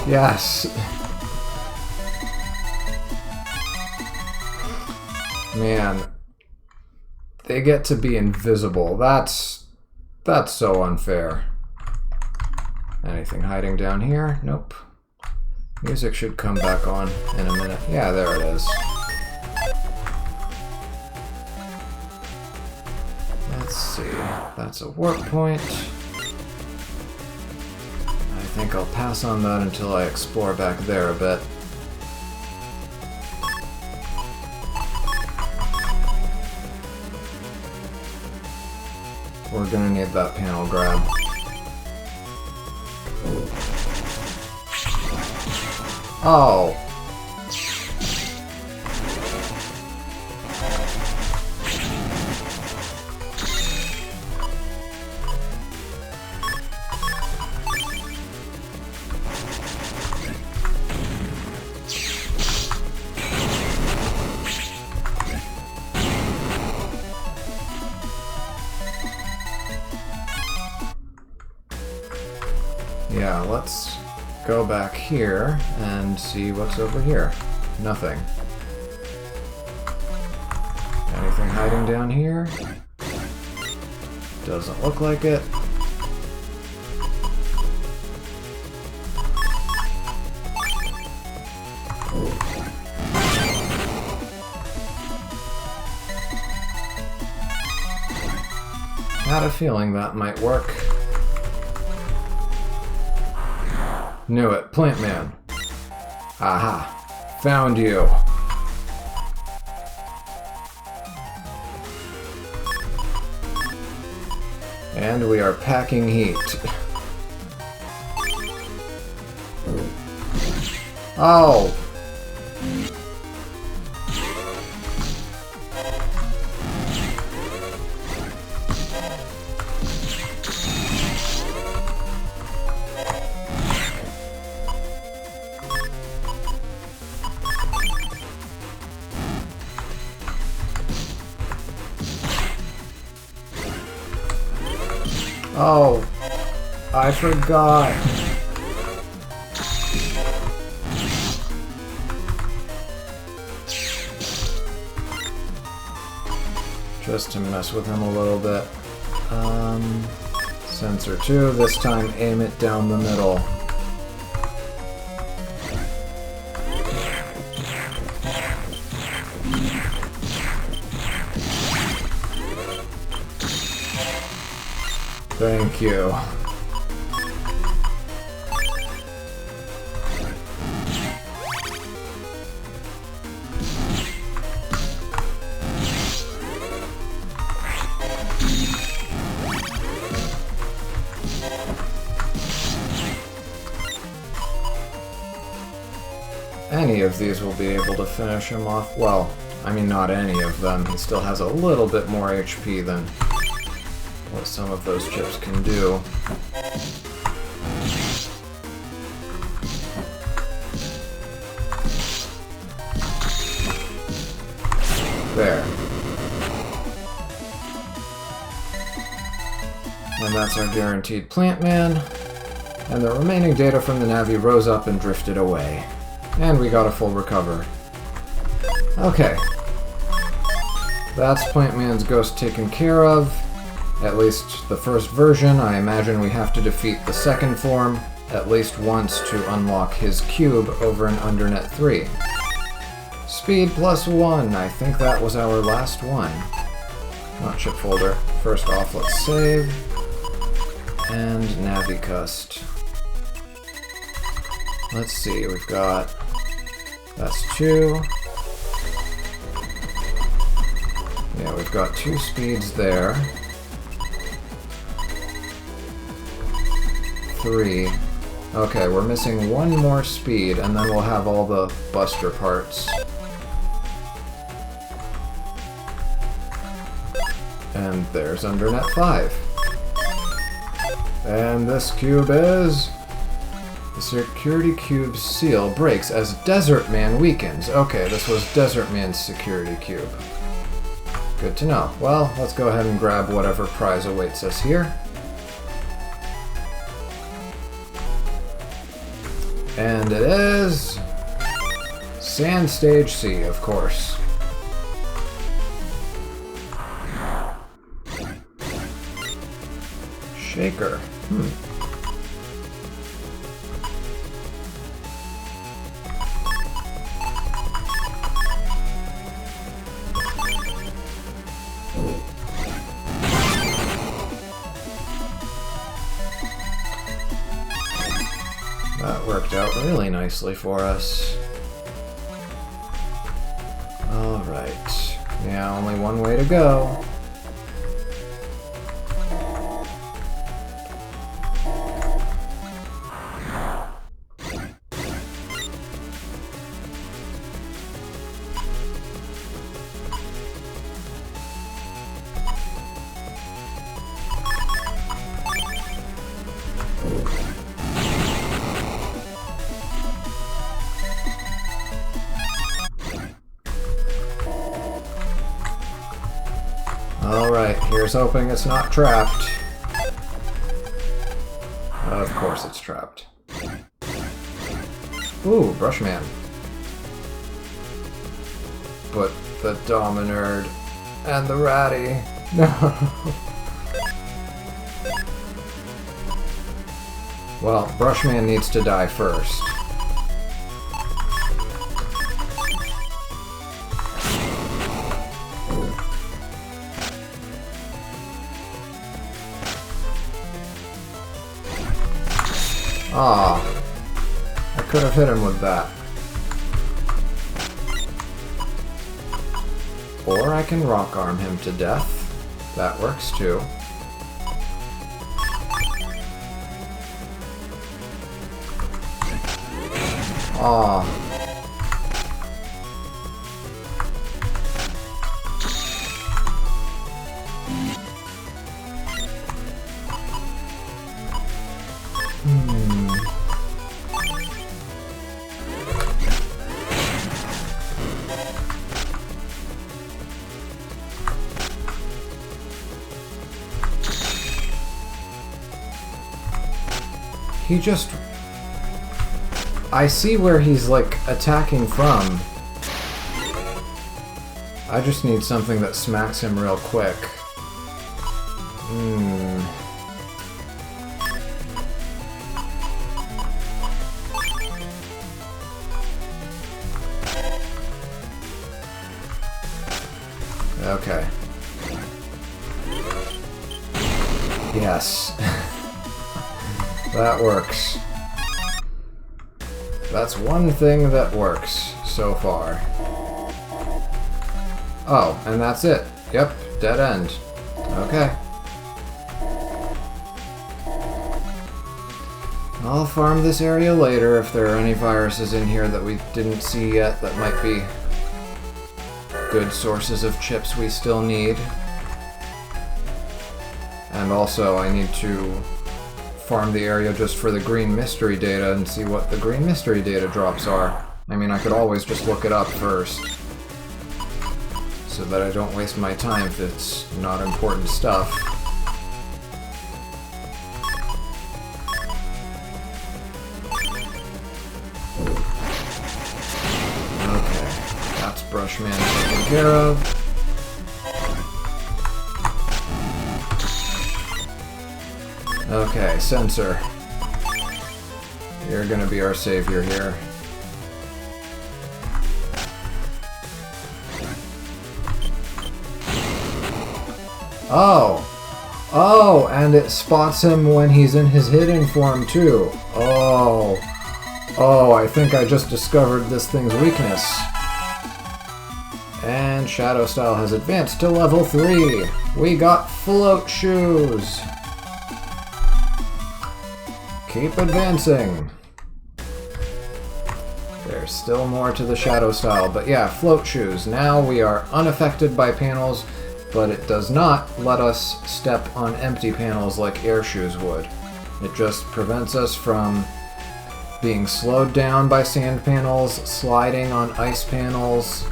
Yes. Man, they get to be invisible. That's so unfair. Anything hiding down here? Nope. Music should come back on in a minute. Yeah, there it is. Let's see. That's a warp point. I think I'll pass on that until I explore back there a bit. We're gonna need that panel grab. Oh! Yeah, let's go back here and see what's over here. Nothing. Anything hiding down here? Doesn't look like it. Had a feeling that might work. Knew it. Plant Man. Aha. Found you. And we are packing heat. Oh! Oh, I forgot. Just to mess with him a little bit. Sensor 2, this time aim it down the middle. Thank you. Any of these will be able to finish him off. Well, I mean not any of them. He still has a little bit more HP than what some of those chips can do. There. And that's our guaranteed Plant Man. And the remaining data from the Navi rose up and drifted away. And we got a full recover. Okay. That's Plant Man's ghost taken care of. At least the first version. I imagine we have to defeat the second form at least once to unlock his cube over in Undernet 3. Speed +1. I think that was our last one. Not chip folder. First off, let's save. And Navicust. Let's see, we've got That's 2. Yeah, we've got 2 speeds there. 3. Okay, we're missing 1 more speed, and then we'll have all the buster parts. And there's Undernet 5. And this cube is... The security cube's seal breaks as Desert Man weakens. Okay, this was Desert Man's security cube. Good to know. Well, let's go ahead and grab whatever prize awaits us here. And it is... Sand Stage C, of course. Shaker. That worked out really nicely for us. Alright. Yeah, only one way to go. Alright, here's hoping it's not trapped. Of course it's trapped. Ooh, Brushman. But the Dominerd and the Ratty. No. Well, Brushman needs to die first. Ah, I could have hit him with that. Or I can rock arm him to death. That works too. Ah. He just... I see where he's, like, attacking from. I just need something that smacks him real quick. Okay. Yes. That works. That's one thing that works so far. Oh, and that's it. Yep, dead end. Okay. I'll farm this area later if there are any viruses in here that we didn't see yet that might be good sources of chips we still need. And also I need to farm the area just for the green mystery data and see what the green mystery data drops are. I mean, I could always just look it up first, so that I don't waste my time if it's not important stuff. Okay, that's Brushman taken care of. Okay, Sensor. You're gonna be our savior here. Oh! Oh, and it spots him when he's in his hidden form too. Oh. Oh, I think I just discovered this thing's weakness. And Shadow Style has advanced to level 3. We got float shoes. Keep advancing. There's still more to the Shadow Style, but yeah, float shoes. Now we are unaffected by panels, but it does not let us step on empty panels like air shoes would. It just prevents us from being slowed down by sand panels, sliding on ice panels.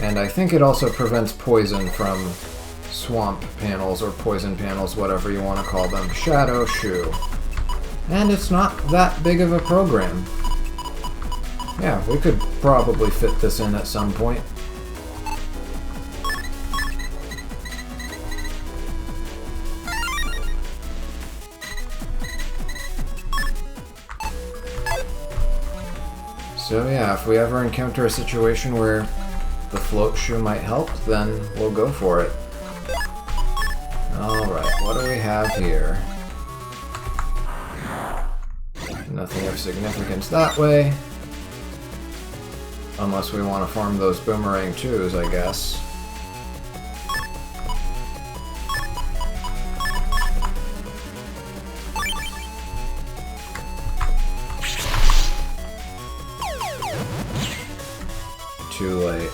And I think it also prevents poison from swamp panels or poison panels, whatever you want to call them. Shadow Shoe. And it's not that big of a program. Yeah, we could probably fit this in at some point. So yeah, if we ever encounter a situation where the float shoe might help, then we'll go for it. Alright, what do we have here? Nothing of significance that way. Unless we want to farm those boomerang 2s, I guess. Too late.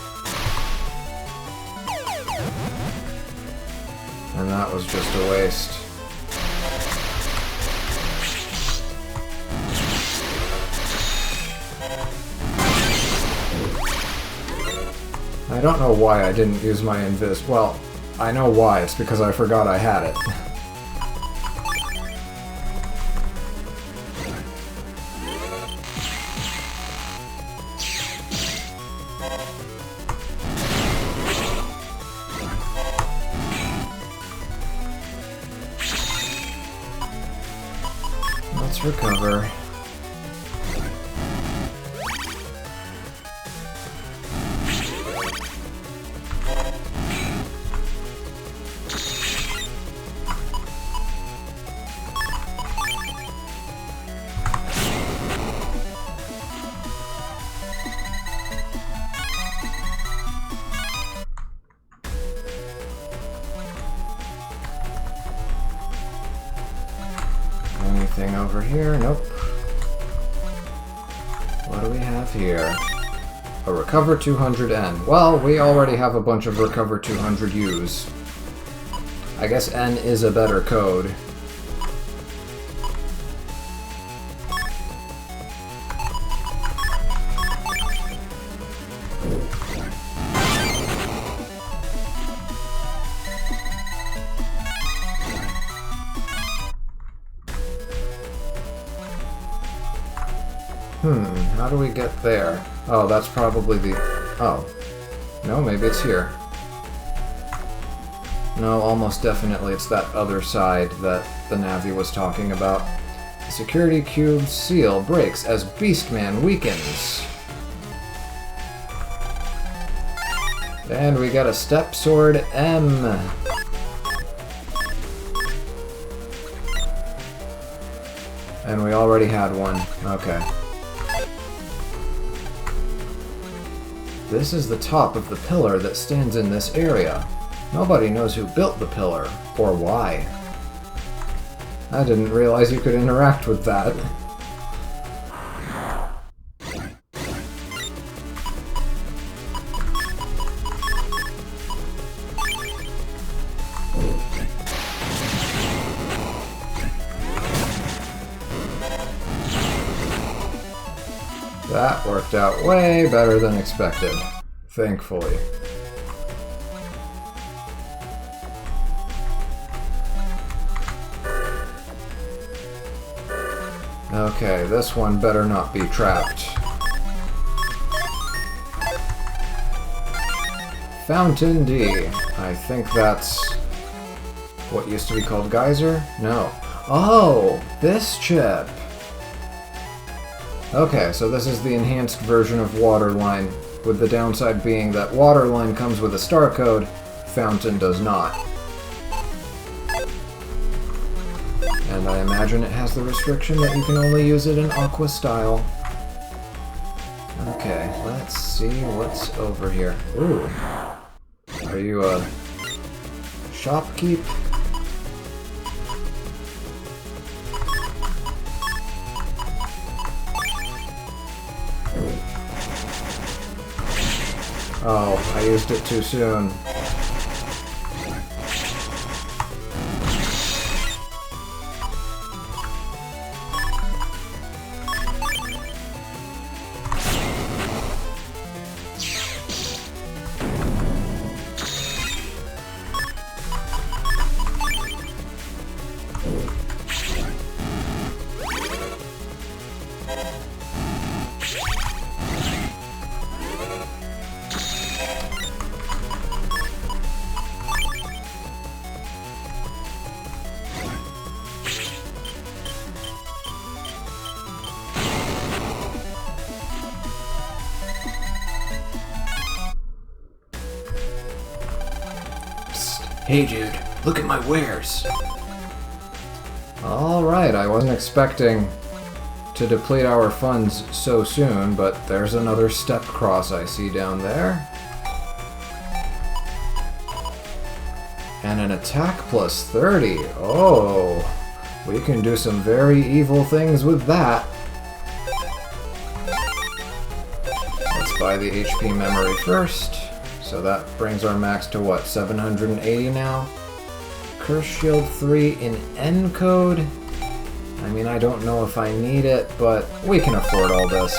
And that was just a waste. I don't know why I didn't use my invis. Well, I know why. It's because I forgot I had it. Let's recover. Anything over here? Nope. What do we have here? A Recover 200N. Well, we already have a bunch of Recover 200Us. I guess N is a better code. How do we get there? Oh, that's probably the... Oh. No, maybe it's here. No, almost definitely it's that other side that the Navi was talking about. The security cube's seal breaks as Beastman weakens. And we got a Step Sword M. And we already had one. Okay. This is the top of the pillar that stands in this area. Nobody knows who built the pillar, or why. I didn't realize you could interact with that. That worked out way better than expected, thankfully. Okay, this one better not be trapped. Fountain D. I think that's what used to be called Geyser? No. Oh, this chip! Okay, so this is the enhanced version of Waterline, with the downside being that Waterline comes with a star code, Fountain does not. And I imagine it has the restriction that you can only use it in Aqua style. Okay, let's see what's over here. Ooh. Are you a shopkeep? Oh, I used it too soon. Hey dude, look at my wares. Alright, I wasn't expecting to deplete our funds so soon, but there's another step cross I see down there. And an attack plus 30. Oh, we can do some very evil things with that. Let's buy the HP memory first. So that brings our max to what, 780 now? Curse Shield 3 in Encode? I mean, I don't know if I need it, but we can afford all this.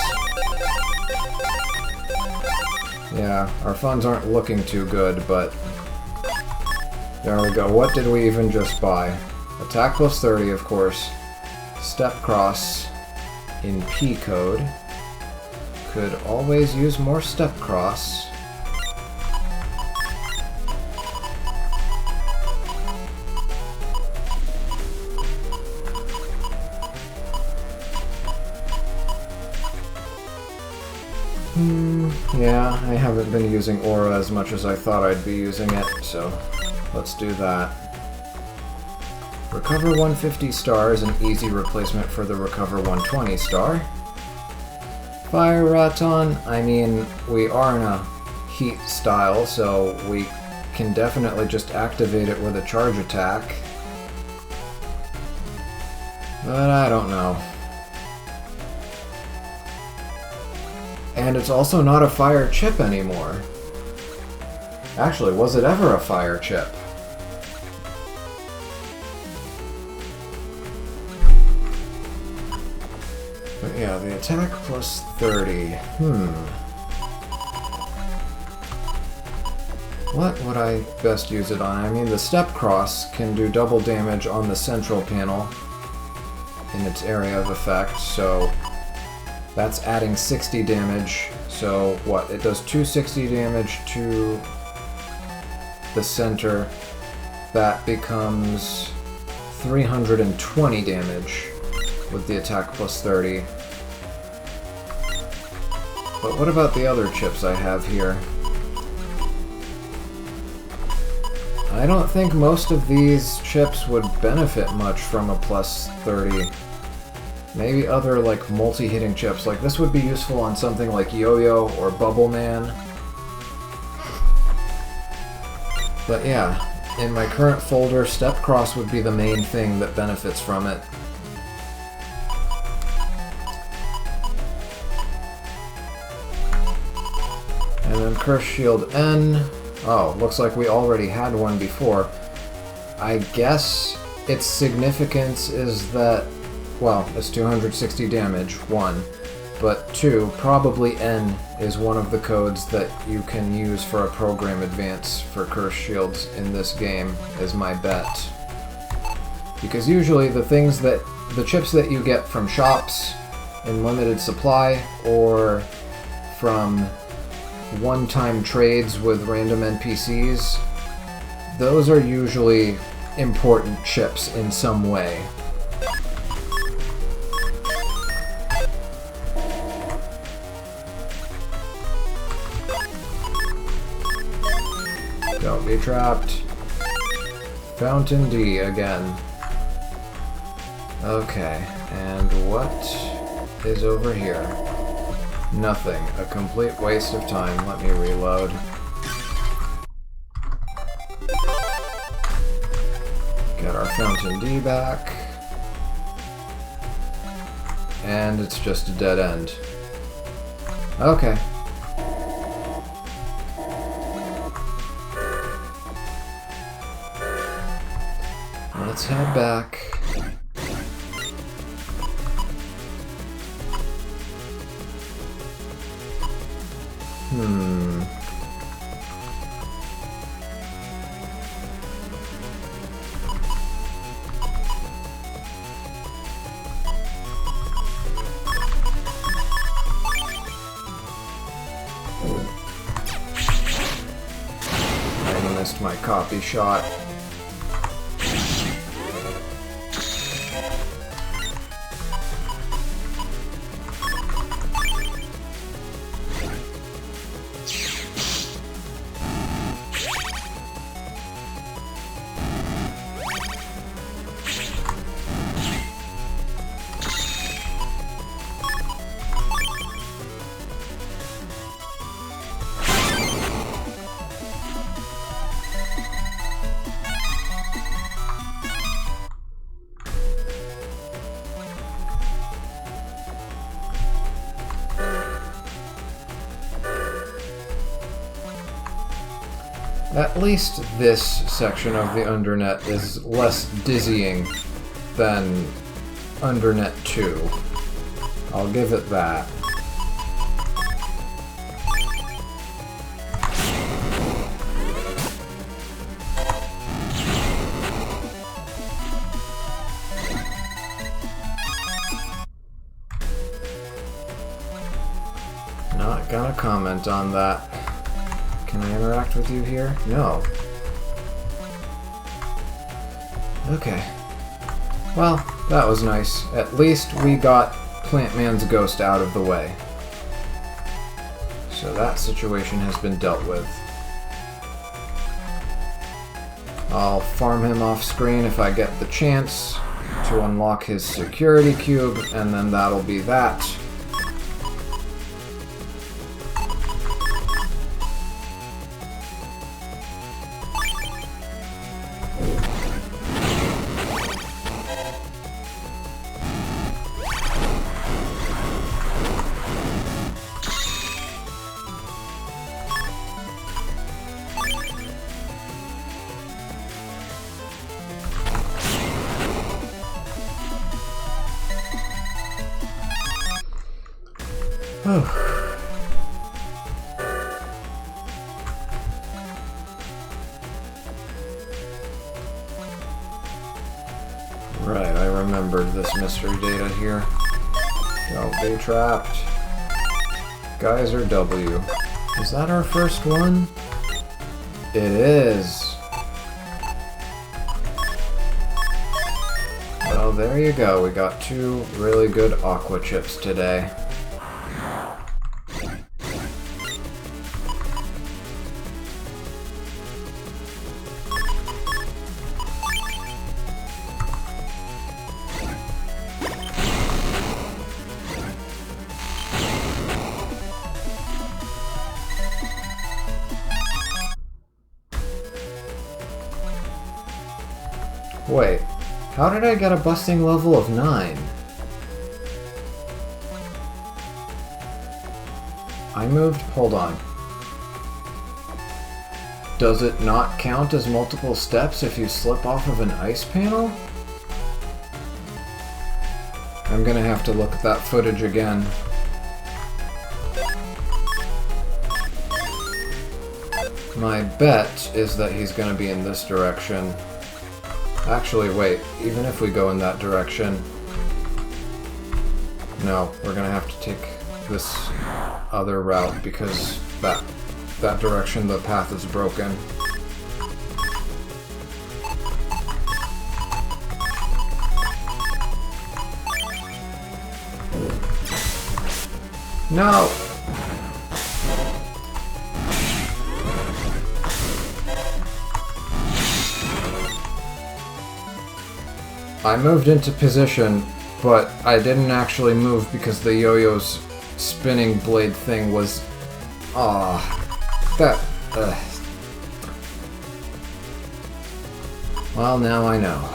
Yeah, our funds aren't looking too good, but... There we go. What did we even just buy? Attack plus 30, of course. Step Cross in P code. Could always use more Step Cross. Yeah, I haven't been using Aura as much as I thought I'd be using it, so let's do that. Recover 150 star is an easy replacement for the Recover 120 star. Fire Raton, I mean, we are in a heat style, so we can definitely just activate it with a charge attack. But I don't know. And it's also not a fire chip anymore. Actually, was it ever a fire chip? But yeah, the attack plus 30. What would I best use it on? I mean, the Step Cross can do double damage on the central panel in its area of effect, so that's adding 60 damage. So what? It does 260 damage to the center. That becomes 320 damage with the attack plus 30. But what about the other chips I have here? I don't think most of these chips would benefit much from a plus 30. Maybe other, like, multi-hitting chips. Like, this would be useful on something like Yo-Yo or Bubble Man. But yeah, in my current folder, Step Cross would be the main thing that benefits from it. And then Curse Shield N. Oh, looks like we already had one before. I guess its significance is that, well, it's 260 damage, 1. But 2, probably N is one of the codes that you can use for a program advance for Curse Shields in this game, is my bet. Because usually the chips that you get from shops in limited supply, or from one-time trades with random NPCs, those are usually important chips in some way. Don't be trapped. Fountain D again. Okay, and what is over here? Nothing. A complete waste of time. Let me reload. Get our Fountain D back. And it's just a dead end. Okay. Let's head back. I missed my copy shot. At least this section of the Undernet is less dizzying than Undernet 2. I'll give it that. Not gonna comment on that. Can I interact with you here? No. Okay. Well, that was nice. At least we got Plant Man's ghost out of the way. So that situation has been dealt with. I'll farm him off screen if I get the chance to unlock his security cube, and then that'll be that. Right, I remembered this mystery data here. Don't be trapped. Geyser W. Is that our first one? It is. Well, there you go. We got 2 really good aqua chips today. Wait, how did I get a busting level of 9? I moved... hold on. Does it not count as multiple steps if you slip off of an ice panel? I'm gonna have to look at that footage again. My bet is that he's gonna be in this direction. Actually, wait, even if we go in that direction... No, we're gonna have to take this other route because that direction the path is broken. No! I moved into position, but I didn't actually move because the yo-yo's spinning blade thing was... that... Well, now I know.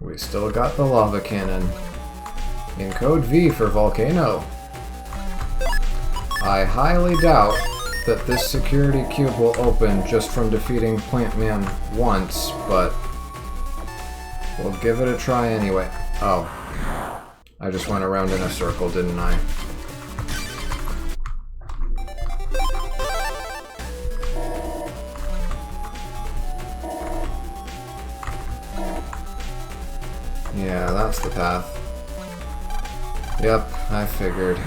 We still got the lava cannon. In code V for volcano. I highly doubt that this security cube will open just from defeating Plant Man once, but we'll give it a try anyway. Oh. I just went around in a circle, didn't I? Yeah, that's the path. Yep, I figured.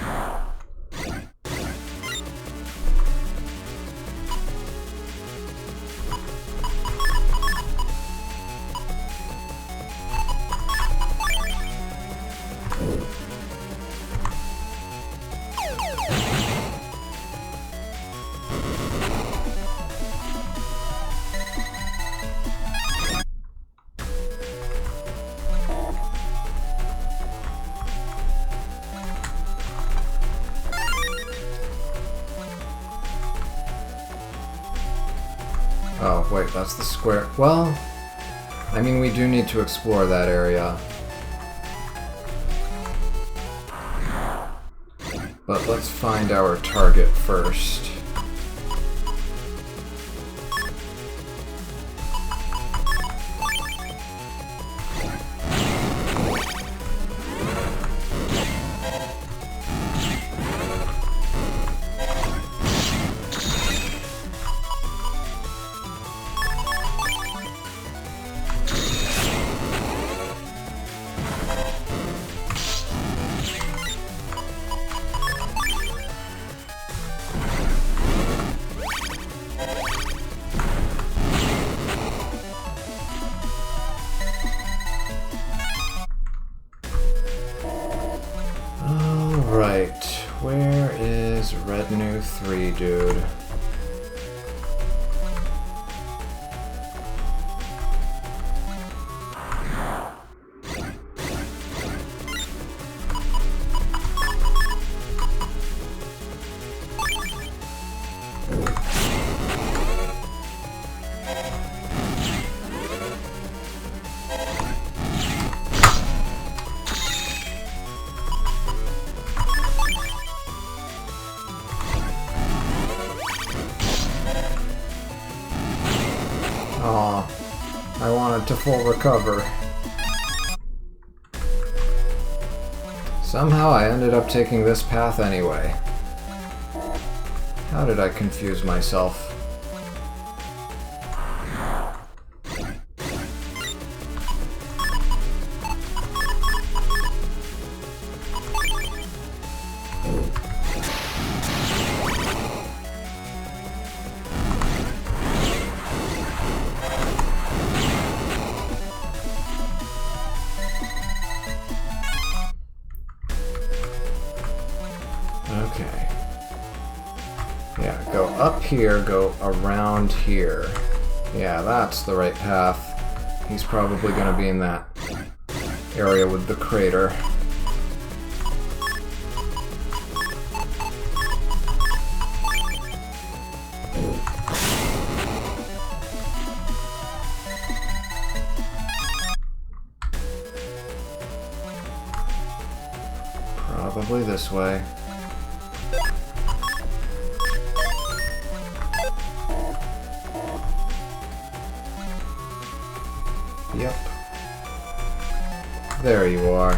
Oh, wait, that's the square. Well, I mean, we do need to explore that area. But let's find our target first. Alright, where is Retinue 3, dude? Aw, I wanted to full recover. Somehow I ended up taking this path anyway. How did I confuse myself? Okay. Yeah, go up here, go around here. Yeah, that's the right path. He's probably gonna be in that area with the crater. Probably this way. Yep. There you are.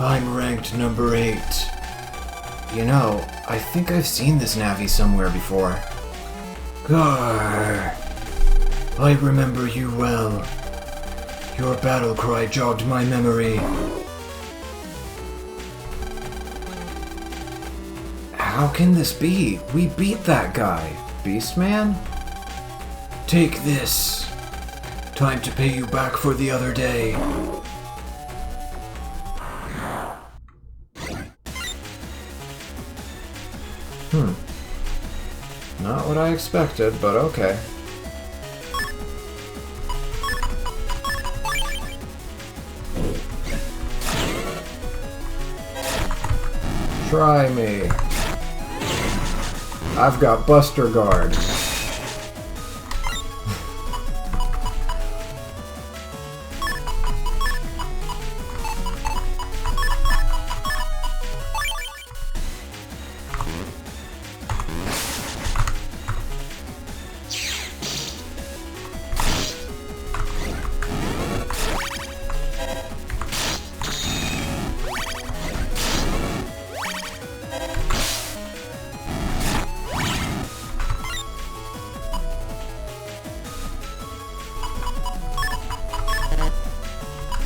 I'm ranked number 8. You know, I think I've seen this Navi somewhere before. Grr. I remember you well. Your battle cry jogged my memory. How can this be? We beat that guy. Beastman? Take this. Time to pay you back for the other day. Not what I expected, but okay. Try me. I've got Buster Guard.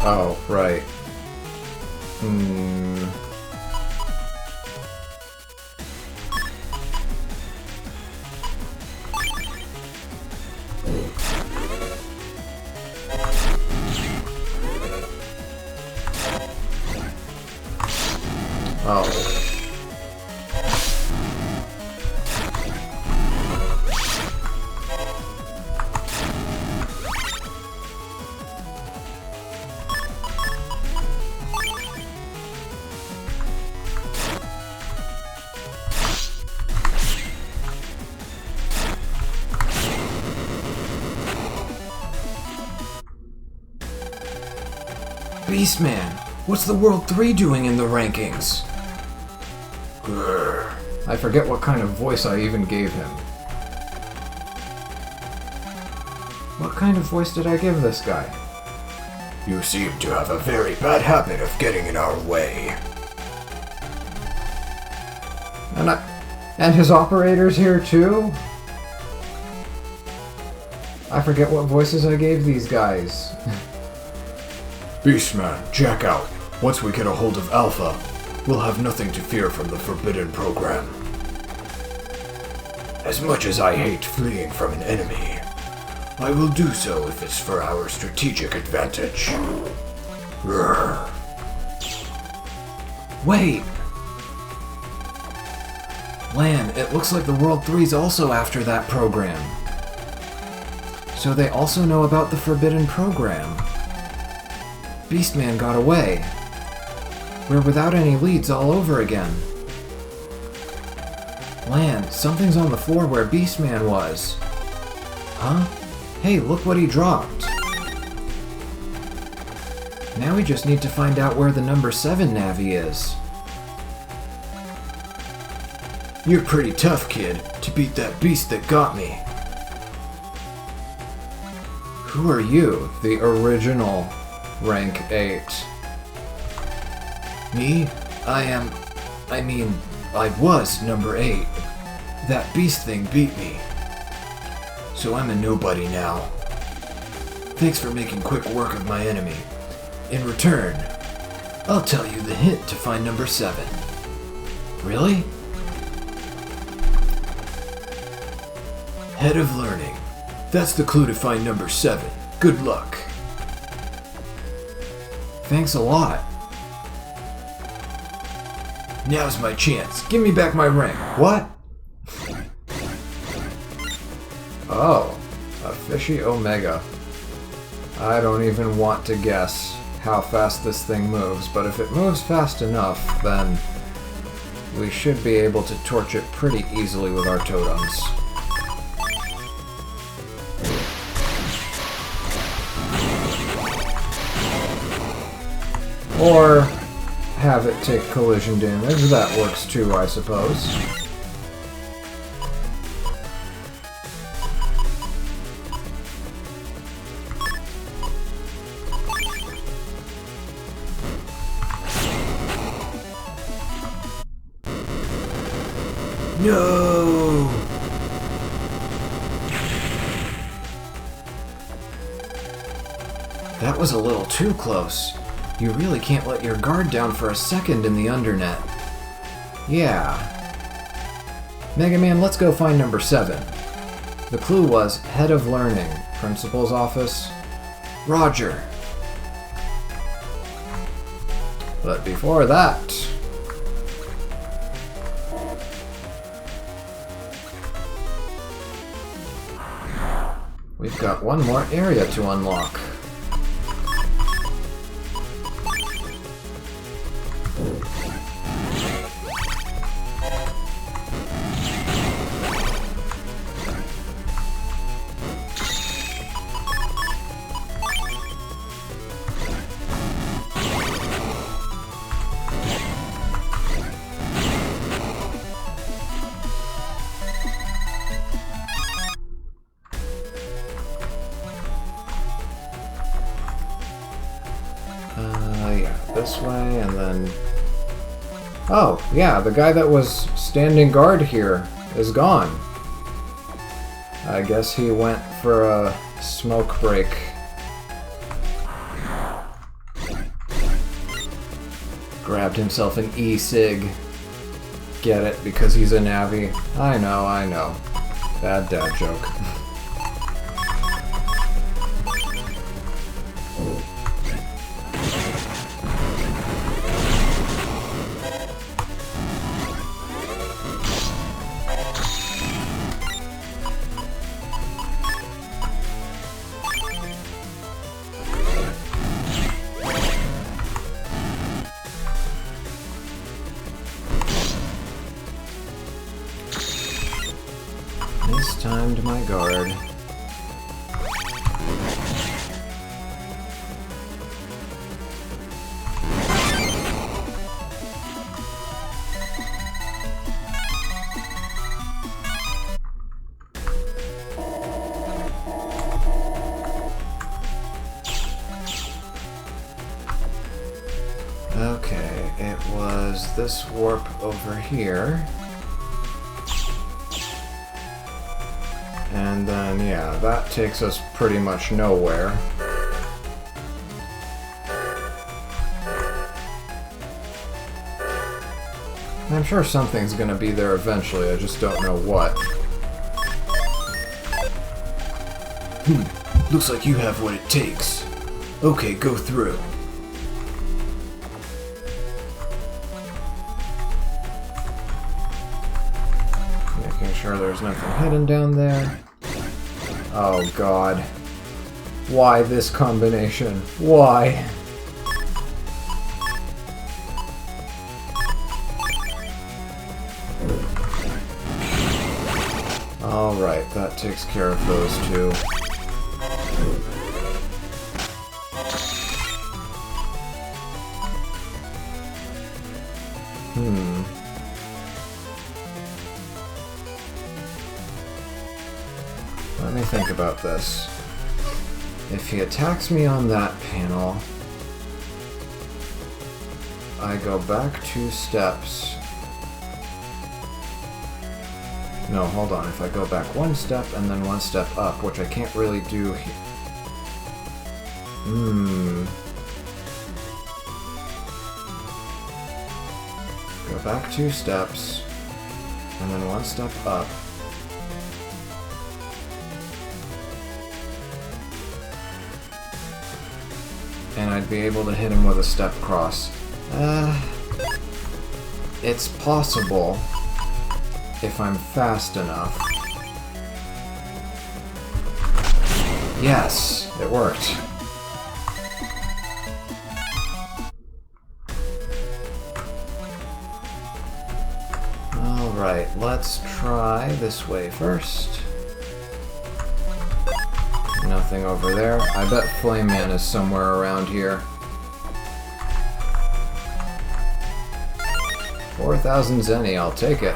Oh, right. Oh. Beastman, what's the World 3 doing in the rankings? Grr. I forget what kind of voice I even gave him. What kind of voice did I give this guy? You seem to have a very bad habit of getting in our way. And his operator's here too? I forget what voices I gave these guys. Beastman, jack out. Once we get a hold of Alpha, we'll have nothing to fear from the Forbidden Program. As much as I hate fleeing from an enemy, I will do so if it's for our strategic advantage. Grr. Wait! Lan, it looks like the World 3's also after that program. So they also know about the Forbidden Program. Beastman got away. We're without any leads all over again. Lan, something's on the floor where Beastman was. Huh? Hey, look what he dropped. Now we just need to find out where the number 7 Navi is. You're pretty tough, kid, to beat that beast that got me. Who are you, the original rank 8? Me? I was number 8. That beast thing beat me. So I'm a nobody now. Thanks for making quick work of my enemy. In return, I'll tell you the hint to find number 7. Really? Head of Learning. That's the clue to find number 7. Good luck. Thanks a lot. Now's my chance. Give me back my rank. What? Oh, a fishy Omega. I don't even want to guess how fast this thing moves, but if it moves fast enough, then we should be able to torch it pretty easily with our totems. Or have it take collision damage. That works too, I suppose. No! That was a little too close. You really can't let your guard down for a second in the Undernet. Yeah. Mega Man, let's go find number 7. The clue was Head of Learning, Principal's Office. Roger. But before that... we've got one more area to unlock. Yeah, this way, and then... oh, yeah, the guy that was standing guard here is gone. I guess he went for a smoke break. Grabbed himself an e-cig. Get it? Because he's a Navi. I know. Bad dad joke. Mistimed my guard. Okay, it was this warp over here. And then, yeah, that takes us pretty much nowhere. I'm sure something's gonna be there eventually, I just don't know what. Looks like you have what it takes. Okay, go through. Making sure there's nothing hidden down there. Oh god. Why this combination? Why? Alright, that takes care of those two. Let me think about this. If he attacks me on that panel, I go back 2 steps. No, hold on. If I go back 1 step and then 1 step up, which I can't really do here. Go back 2 steps and then 1 step up. And I'd be able to hit him with a step cross. It's possible if I'm fast enough. Yes, it worked. Alright, let's try this way first. Nothing over there. I bet Flame Man is somewhere around here. 4,000 Zenny, I'll take it.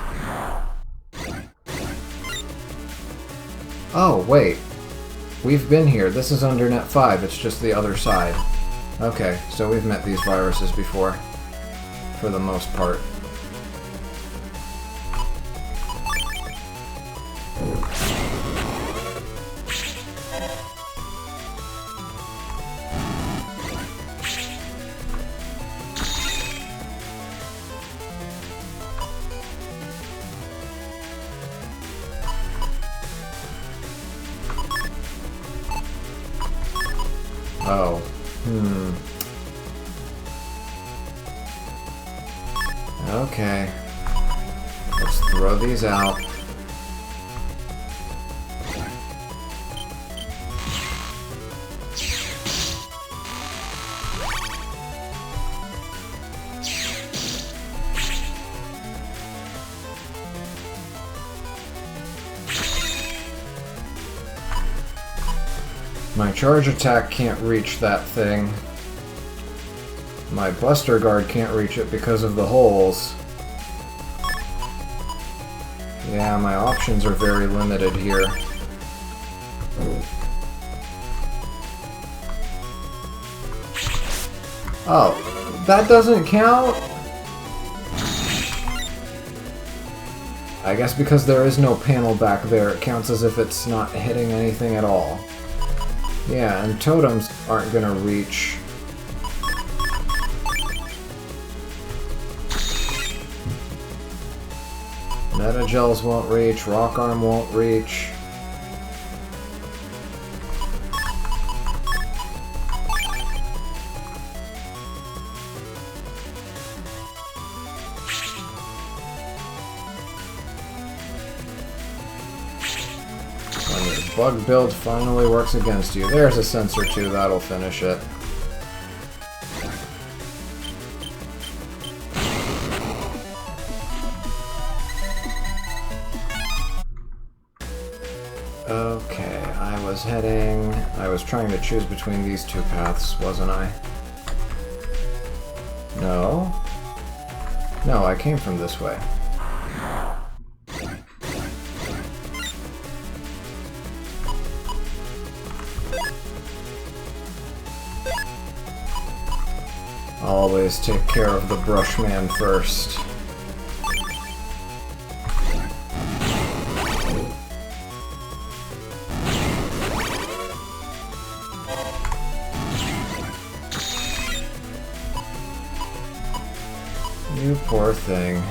Oh, wait. We've been here. This is Undernet 5, it's just the other side. Okay, so we've met these viruses before. For the most part. Oh. Okay. Let's throw these out. My charge attack can't reach that thing. My Buster Guard can't reach it because of the holes. Yeah, my options are very limited here. Oh, that doesn't count? I guess because there is no panel back there, it counts as if it's not hitting anything at all. Yeah, and totems aren't gonna reach. Metagels won't reach, Rock Arm won't reach. When your bug build finally works against you. There's a sensor too, that'll finish it. Okay, I was trying to choose between these two paths, wasn't I? No? No, I came from this way. Always take care of the brush man first. You poor thing.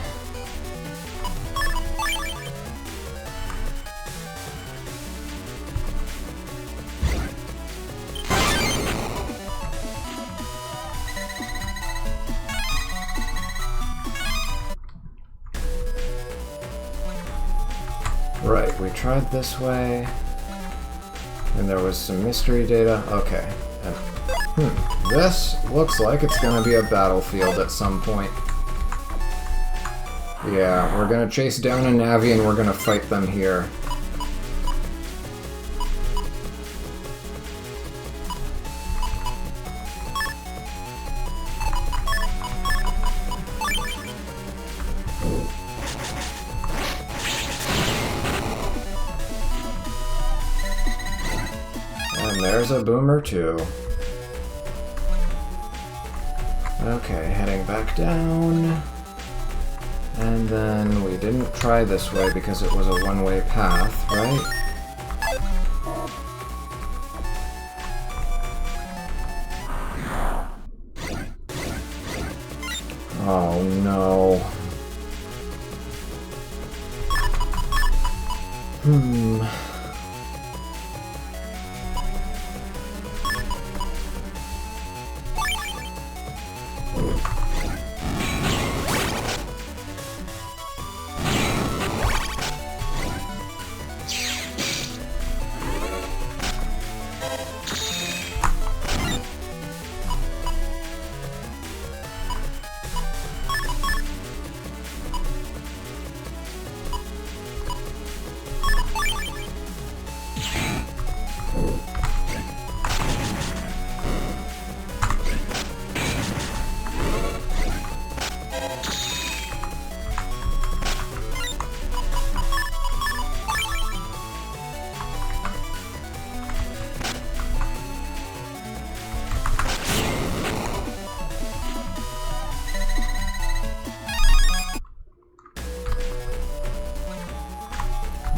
Right, we tried this way, and there was some mystery data. Okay. This looks like it's gonna be a battlefield at some point. Yeah, we're gonna chase down a Navi and we're gonna fight them here. And there's a boomer too. Okay, heading back down. And then we didn't try this way because it was a one-way path, right? Oh no.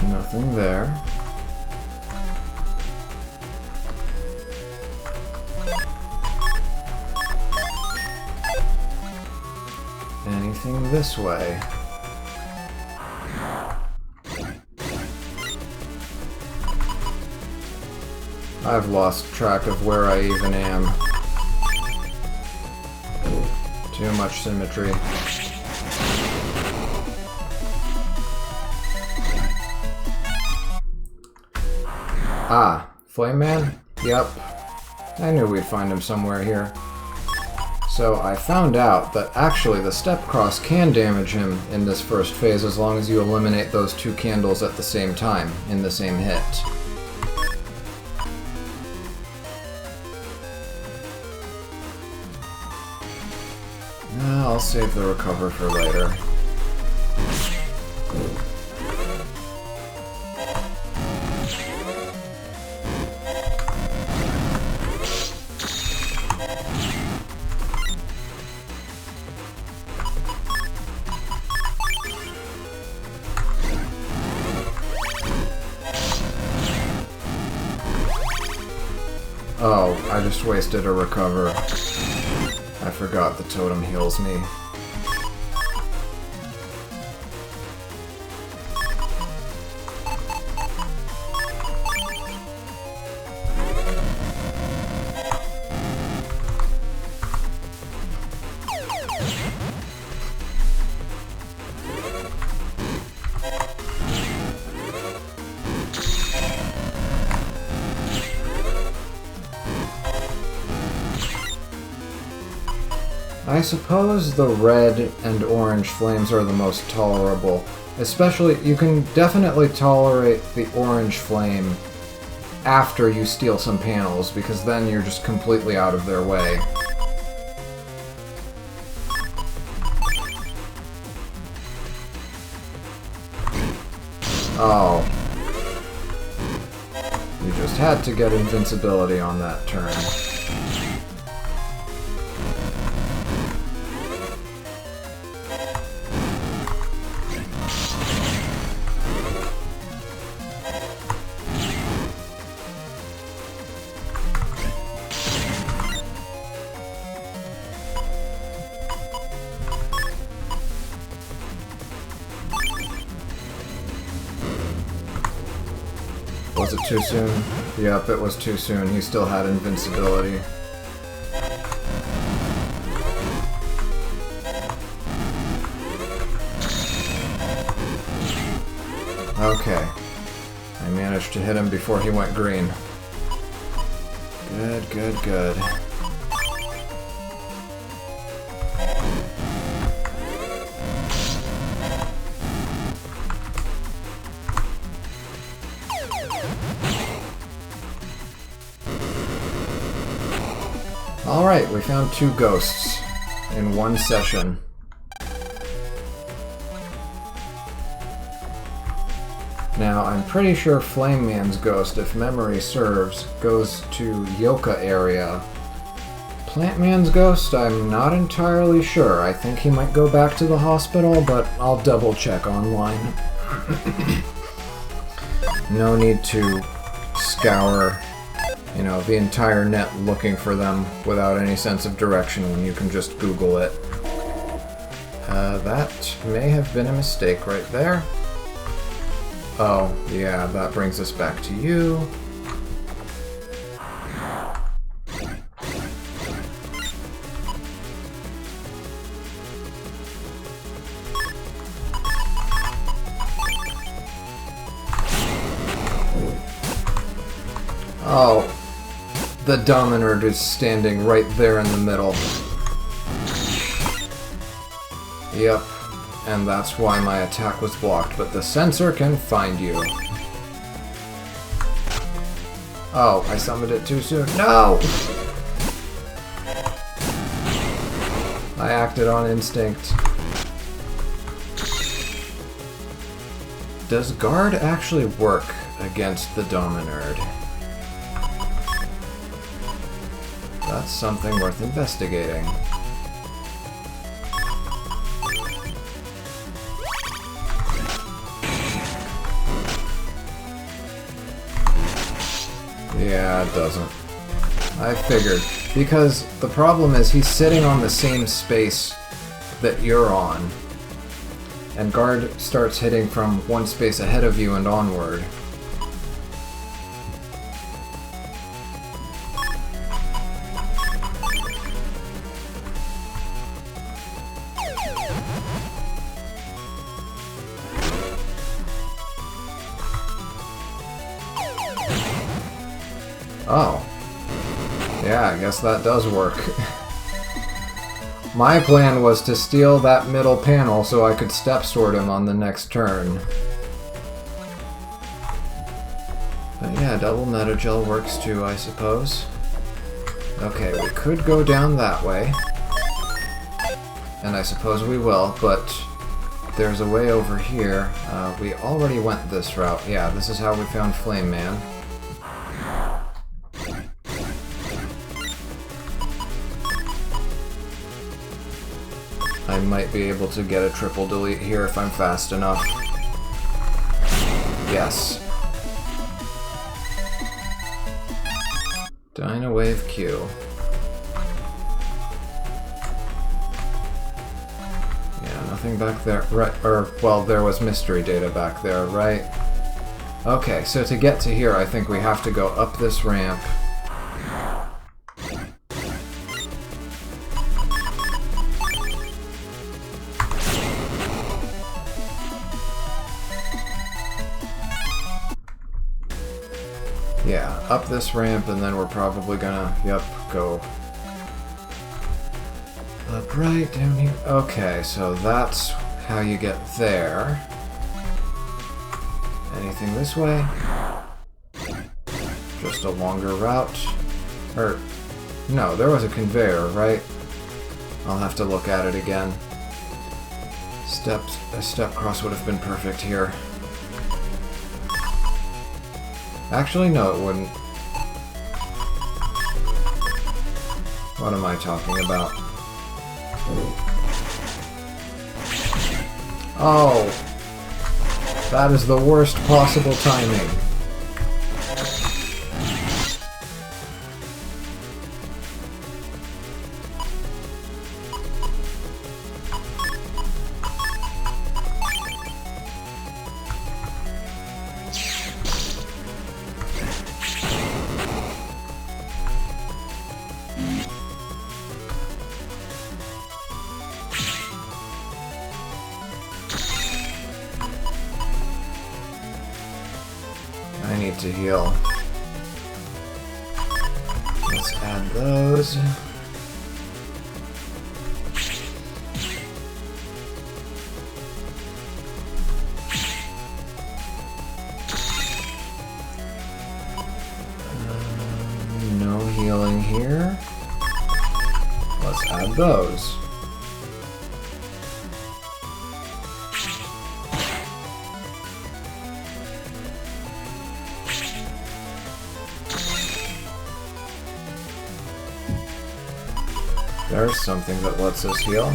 Nothing there. Anything this way? I've lost track of where I even am. Too much symmetry. Ah, Flame Man? Yep. I knew we'd find him somewhere here. So I found out that actually the step cross can damage him in this first phase as long as you eliminate those two candles at the same time, in the same hit. I'll save the recover for later. Oh, I just wasted a recover. I forgot the totem heals me. I suppose the red and orange flames are the most tolerable. Especially, you can definitely tolerate the orange flame after you steal some panels, because then you're just completely out of their way. Oh. You just had to get invincibility on that turn. Was it too soon? Yep, it was too soon. He still had invincibility. Okay. I managed to hit him before he went green. Good, good, good. Alright, we found 2 ghosts in one session. Now, I'm pretty sure Flame Man's ghost, if memory serves, goes to Yoka area. Plant Man's ghost, I'm not entirely sure. I think he might go back to the hospital, but I'll double check online. No need to scour, you know, the entire net looking for them without any sense of direction when you can just Google it. That may have been a mistake right there. Oh, yeah, that brings us back to you. Oh, the Dominard is standing right there in the middle. Yep, and that's why my attack was blocked, but the sensor can find you. Oh, I summoned it too soon. No! I acted on instinct. Does guard actually work against the Dominard? That's something worth investigating. Yeah, it doesn't. I figured. Because the problem is he's sitting on the same space that you're on. And guard starts hitting from one space ahead of you and onward. Oh. Yeah, I guess that does work. My plan was to steal that middle panel so I could step sort him on the next turn. But yeah, double meta-gel works too, I suppose. Okay, we could go down that way. And I suppose we will, but there's a way over here. We already went this route. Yeah, this is how we found Flame Man. I might be able to get a triple delete here if I'm fast enough. Yes. Dyna Wave Q. Yeah, nothing back there. Right, or, well, there was mystery data back there, right? Okay, so to get to here, I think we have to go up this ramp. Yeah, up this ramp, and then we're probably gonna, yep, go up right down here. Okay, so that's how you get there. Anything this way? Just a longer route? Or, no, there was a conveyor, right? I'll have to look at it again. A step cross would have been perfect here. Actually, no, it wouldn't. What am I talking about? Oh! That is the worst possible timing. I need to heal. Let's add those. No healing here. Let's add those. There's something that lets us heal.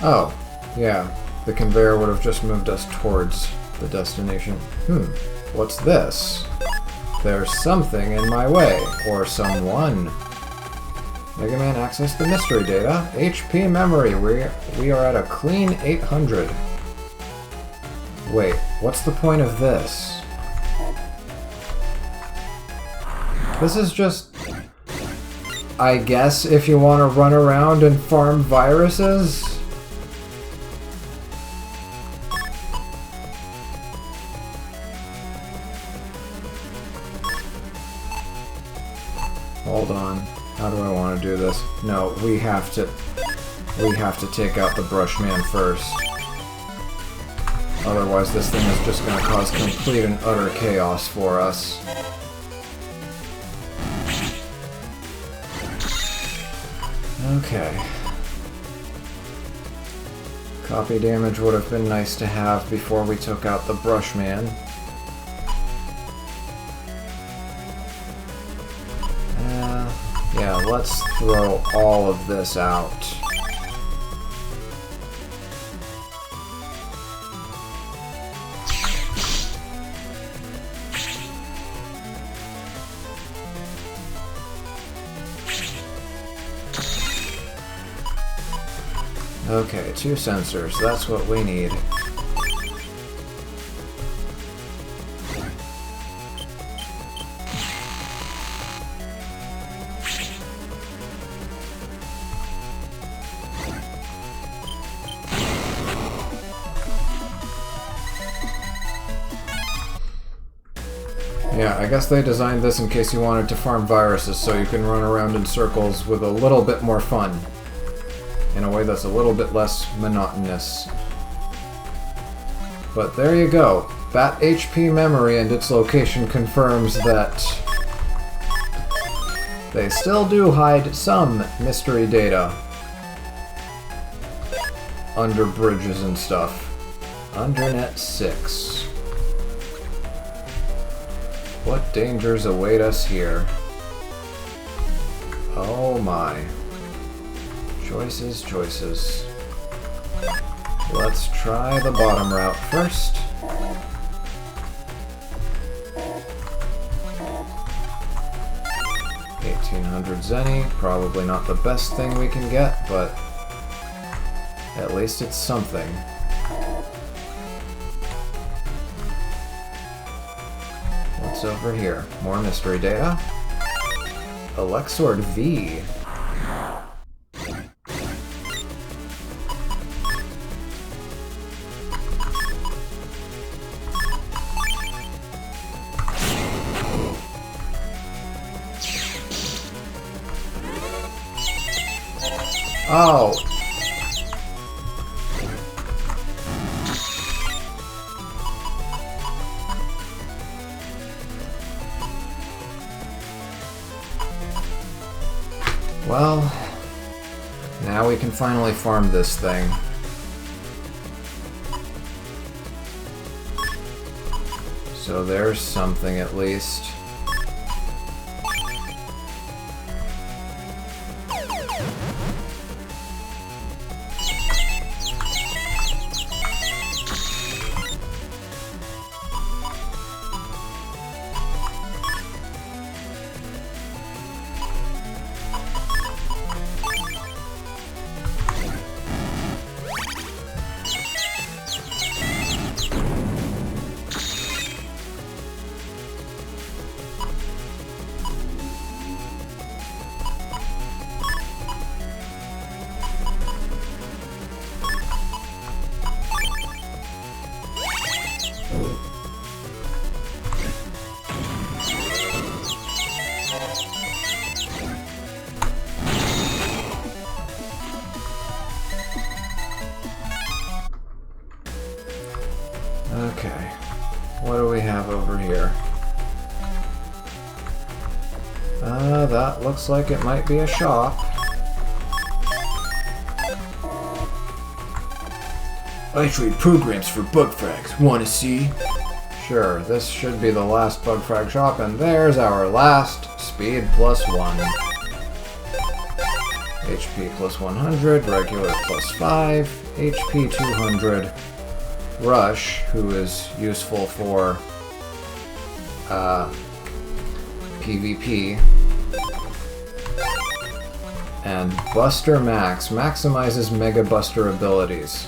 Oh, yeah. The conveyor would have just moved us towards the destination. What's this? There's something in my way. Or someone. Mega Man accessed the mystery data. HP memory. We are at a clean 800. Wait, what's the point of this? This is just... I guess if you want to run around and farm viruses? Hold on. How do I want to do this? No, we have to take out the Brushman first. Otherwise this thing is just going to cause complete and utter chaos for us. Okay. Copy damage would have been nice to have before we took out the Brushman. Yeah, let's throw all of this out. Okay, 2 sensors. That's what we need. Yeah, I guess they designed this in case you wanted to farm viruses so you can run around in circles with a little bit more fun. In a way that's a little bit less monotonous. But there you go. That HP memory and its location confirms that they still do hide some mystery data under bridges and stuff. Undernet 6. What dangers await us here? Oh my. Choices, choices. Let's try the bottom route first. $1,800 Zenny. Probably not the best thing we can get, but at least it's something. What's over here? More mystery data. Alexord V. Oh! Well, now we can finally farm this thing. So there's something at least. Okay, what do we have over here? That looks like it might be a shop. I trade programs for bug frags. Wanna see? Sure, this should be the last bug frag shop, and there's our last speed plus 1. HP plus 100, regular plus 5, HP 200. Rush, who is useful for PvP, and Buster Max maximizes Mega Buster abilities.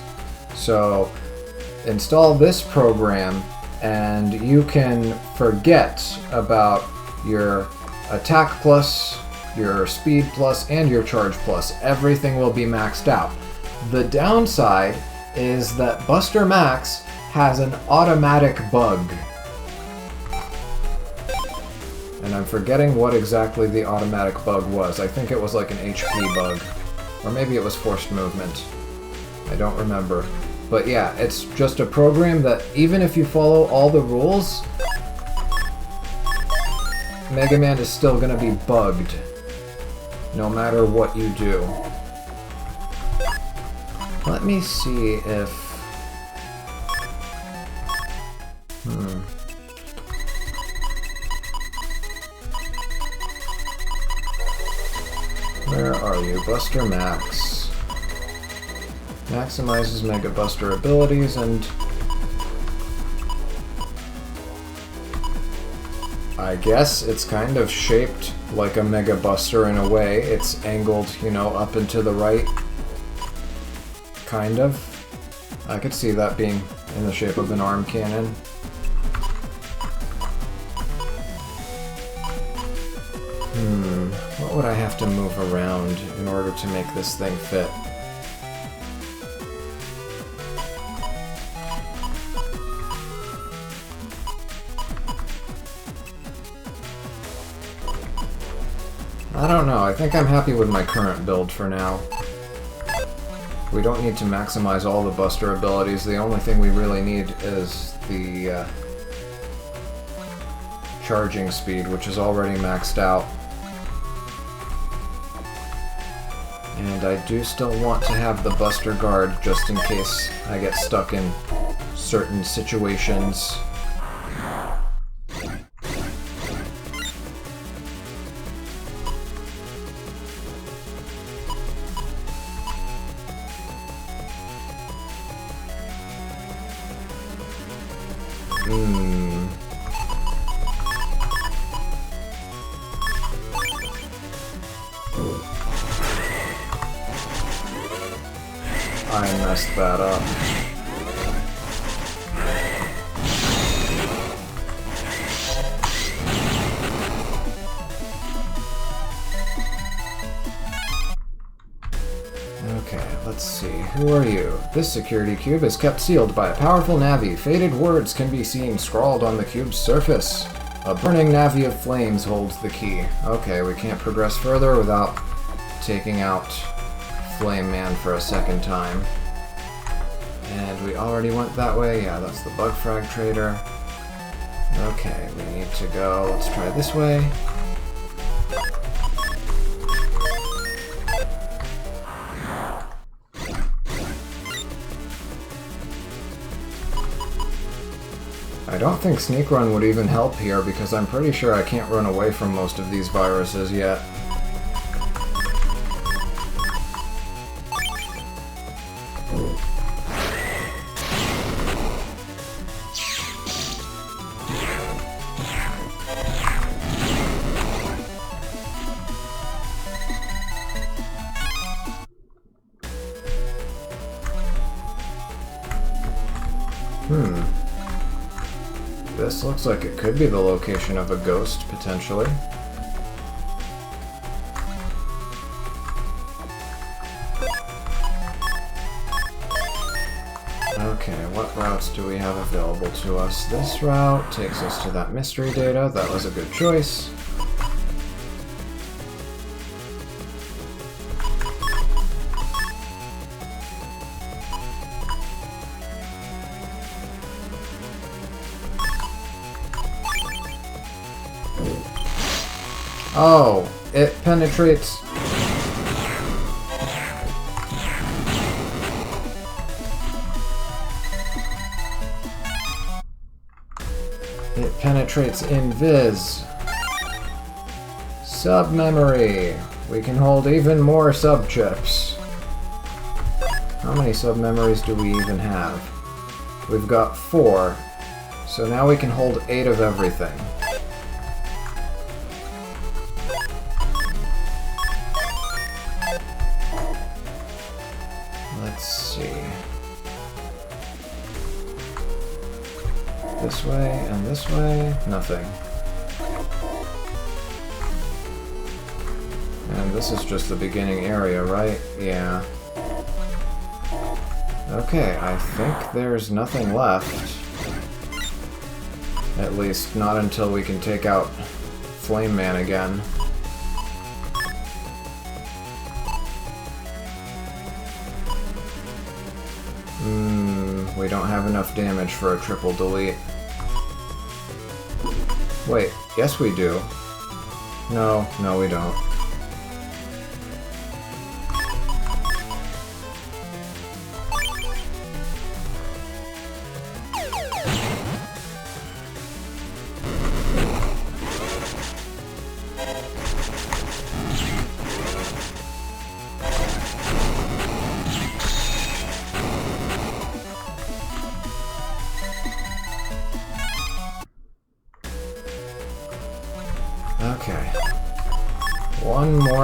So install this program and you can forget about your attack plus, your speed plus, and your charge plus. Everything will be maxed out. The downside is that Buster Max has an automatic bug. And I'm forgetting what exactly the automatic bug was. I think it was like an HP bug. Or maybe it was forced movement. I don't remember. But yeah, it's just a program that even if you follow all the rules, Mega Man is still gonna be bugged. No matter what you do. Let me see if... Where are you? Buster Max. Maximizes Mega Buster abilities and... I guess it's kind of shaped like a Mega Buster in a way. It's angled, you know, up and to the right. Kind of. I could see that being in the shape of an arm cannon. What would I have to move around in order to make this thing fit? I don't know, I think I'm happy with my current build for now. We don't need to maximize all the Buster abilities, the only thing we really need is the charging speed, which is already maxed out. And I do still want to have the Buster Guard just in case I get stuck in certain situations. I messed that up. Okay, let's see. Who are you? This security cube is kept sealed by a powerful navi. Faded words can be seen scrawled on the cube's surface. A burning navi of flames holds the key. Okay, we can't progress further without taking out Flame Man for a second time. And we already went that way. Yeah, that's the Bug Frag Trader. Okay, we need to go. Let's try this way. I don't think Sneak Run would even help here because I'm pretty sure I can't run away from most of these viruses yet. This looks like it could be the location of a ghost, potentially. Okay, what routes do we have available to us? This route takes us to that mystery data. That was a good choice. Oh, it penetrates. It penetrates invis. Sub-memory. We can hold even more sub-chips. How many sub-memories do we even have? We've got 4. So now we can hold 8 of everything. Let's see. This way and this way, nothing. And this is just the beginning area, right? Yeah. Okay, I think there's nothing left. At least not until we can take out Flame Man again. We don't have enough damage for a triple delete. Wait, yes we do. No, we don't.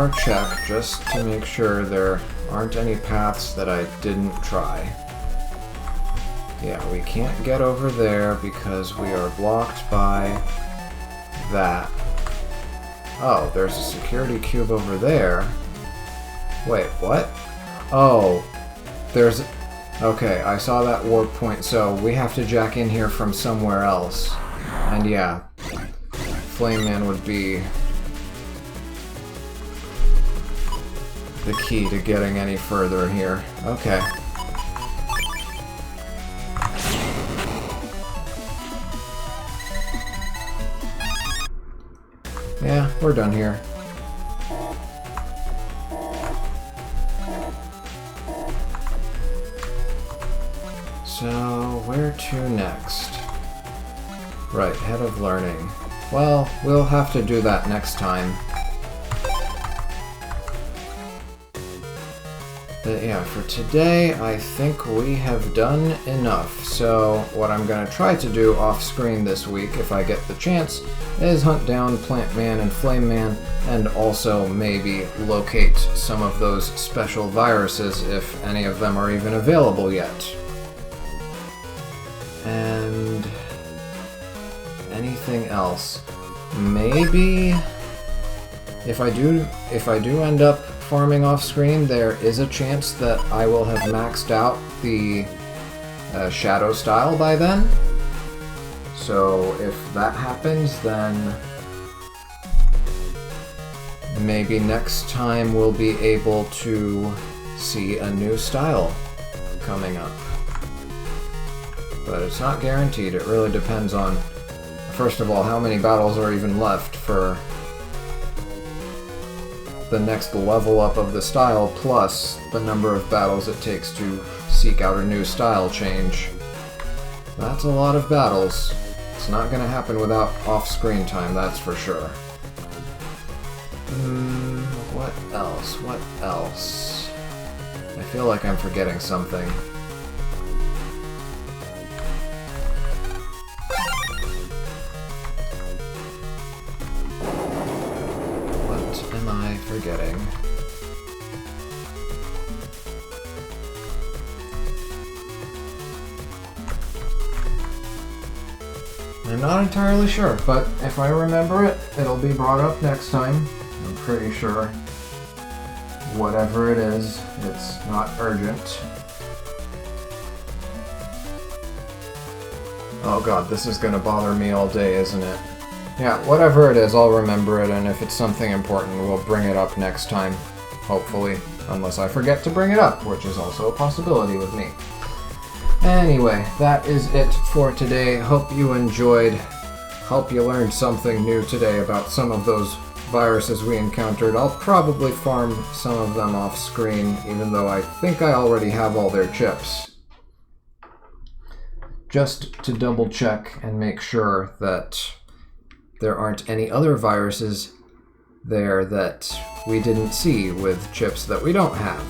more check just to make sure there aren't any paths that I didn't try. Yeah, we can't get over there because we are blocked by that. Oh, there's a security cube over there. Wait, what? Oh, there's... Okay, I saw that warp point, so we have to jack in here from somewhere else. And yeah, Flame Man would be the key to getting any further here. Okay. Yeah, we're done here. So, where to next? Right, Head of Learning. Well, we'll have to do that next time. But yeah, for today, I think we have done enough. So, what I'm going to try to do off-screen this week, if I get the chance, is hunt down Plant Man and Flame Man, and also maybe locate some of those special viruses, if any of them are even available yet. And anything else? Maybe if I do end up farming off screen, there is a chance that I will have maxed out the shadow style by then. So if that happens, then maybe next time we'll be able to see a new style coming up. But it's not guaranteed. It really depends on, first of all, how many battles are even left for the next level up of the style, plus the number of battles it takes to seek out a new style change. That's a lot of battles. It's not going to happen without off-screen time, that's for sure. What else? What else? I feel like I'm forgetting something. What am I forgetting? I'm not entirely sure, but if I remember it, it'll be brought up next time. I'm pretty sure. Whatever it is, it's not urgent. Oh god, this is gonna bother me all day, isn't it? Yeah, whatever it is, I'll remember it, and if it's something important, we'll bring it up next time. Hopefully. Unless I forget to bring it up, which is also a possibility with me. Anyway, that is it for today. Hope you enjoyed. Hope you learned something new today about some of those viruses we encountered. I'll probably farm some of them off screen, even though I think I already have all their chips. Just to double check and make sure that there aren't any other viruses there that we didn't see with chips that we don't have.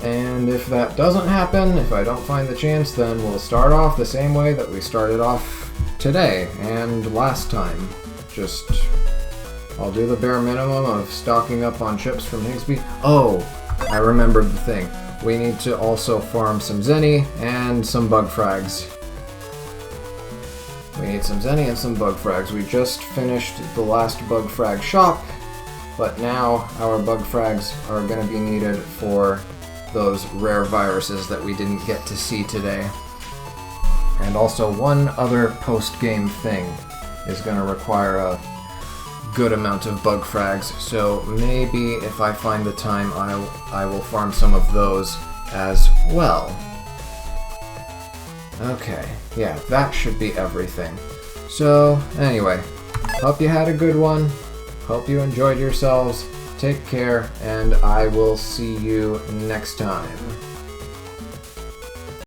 And if that doesn't happen, if I don't find the chance, then we'll start off the same way that we started off today and last time. Just, I'll do the bare minimum of stocking up on chips from Higsby. Oh, I remembered the thing. We need to also farm some Zenny and some bug frags. We need some Zenny and some bug frags. We just finished the last bug frag shop, but now our bug frags are going to be needed for those rare viruses that we didn't get to see today. And also one other post-game thing is going to require a good amount of bug frags, so maybe if I find the time I will farm some of those as well. Okay, yeah, that should be everything. So anyway, hope you had a good one, hope you enjoyed yourselves. Take care, and I will see you next time.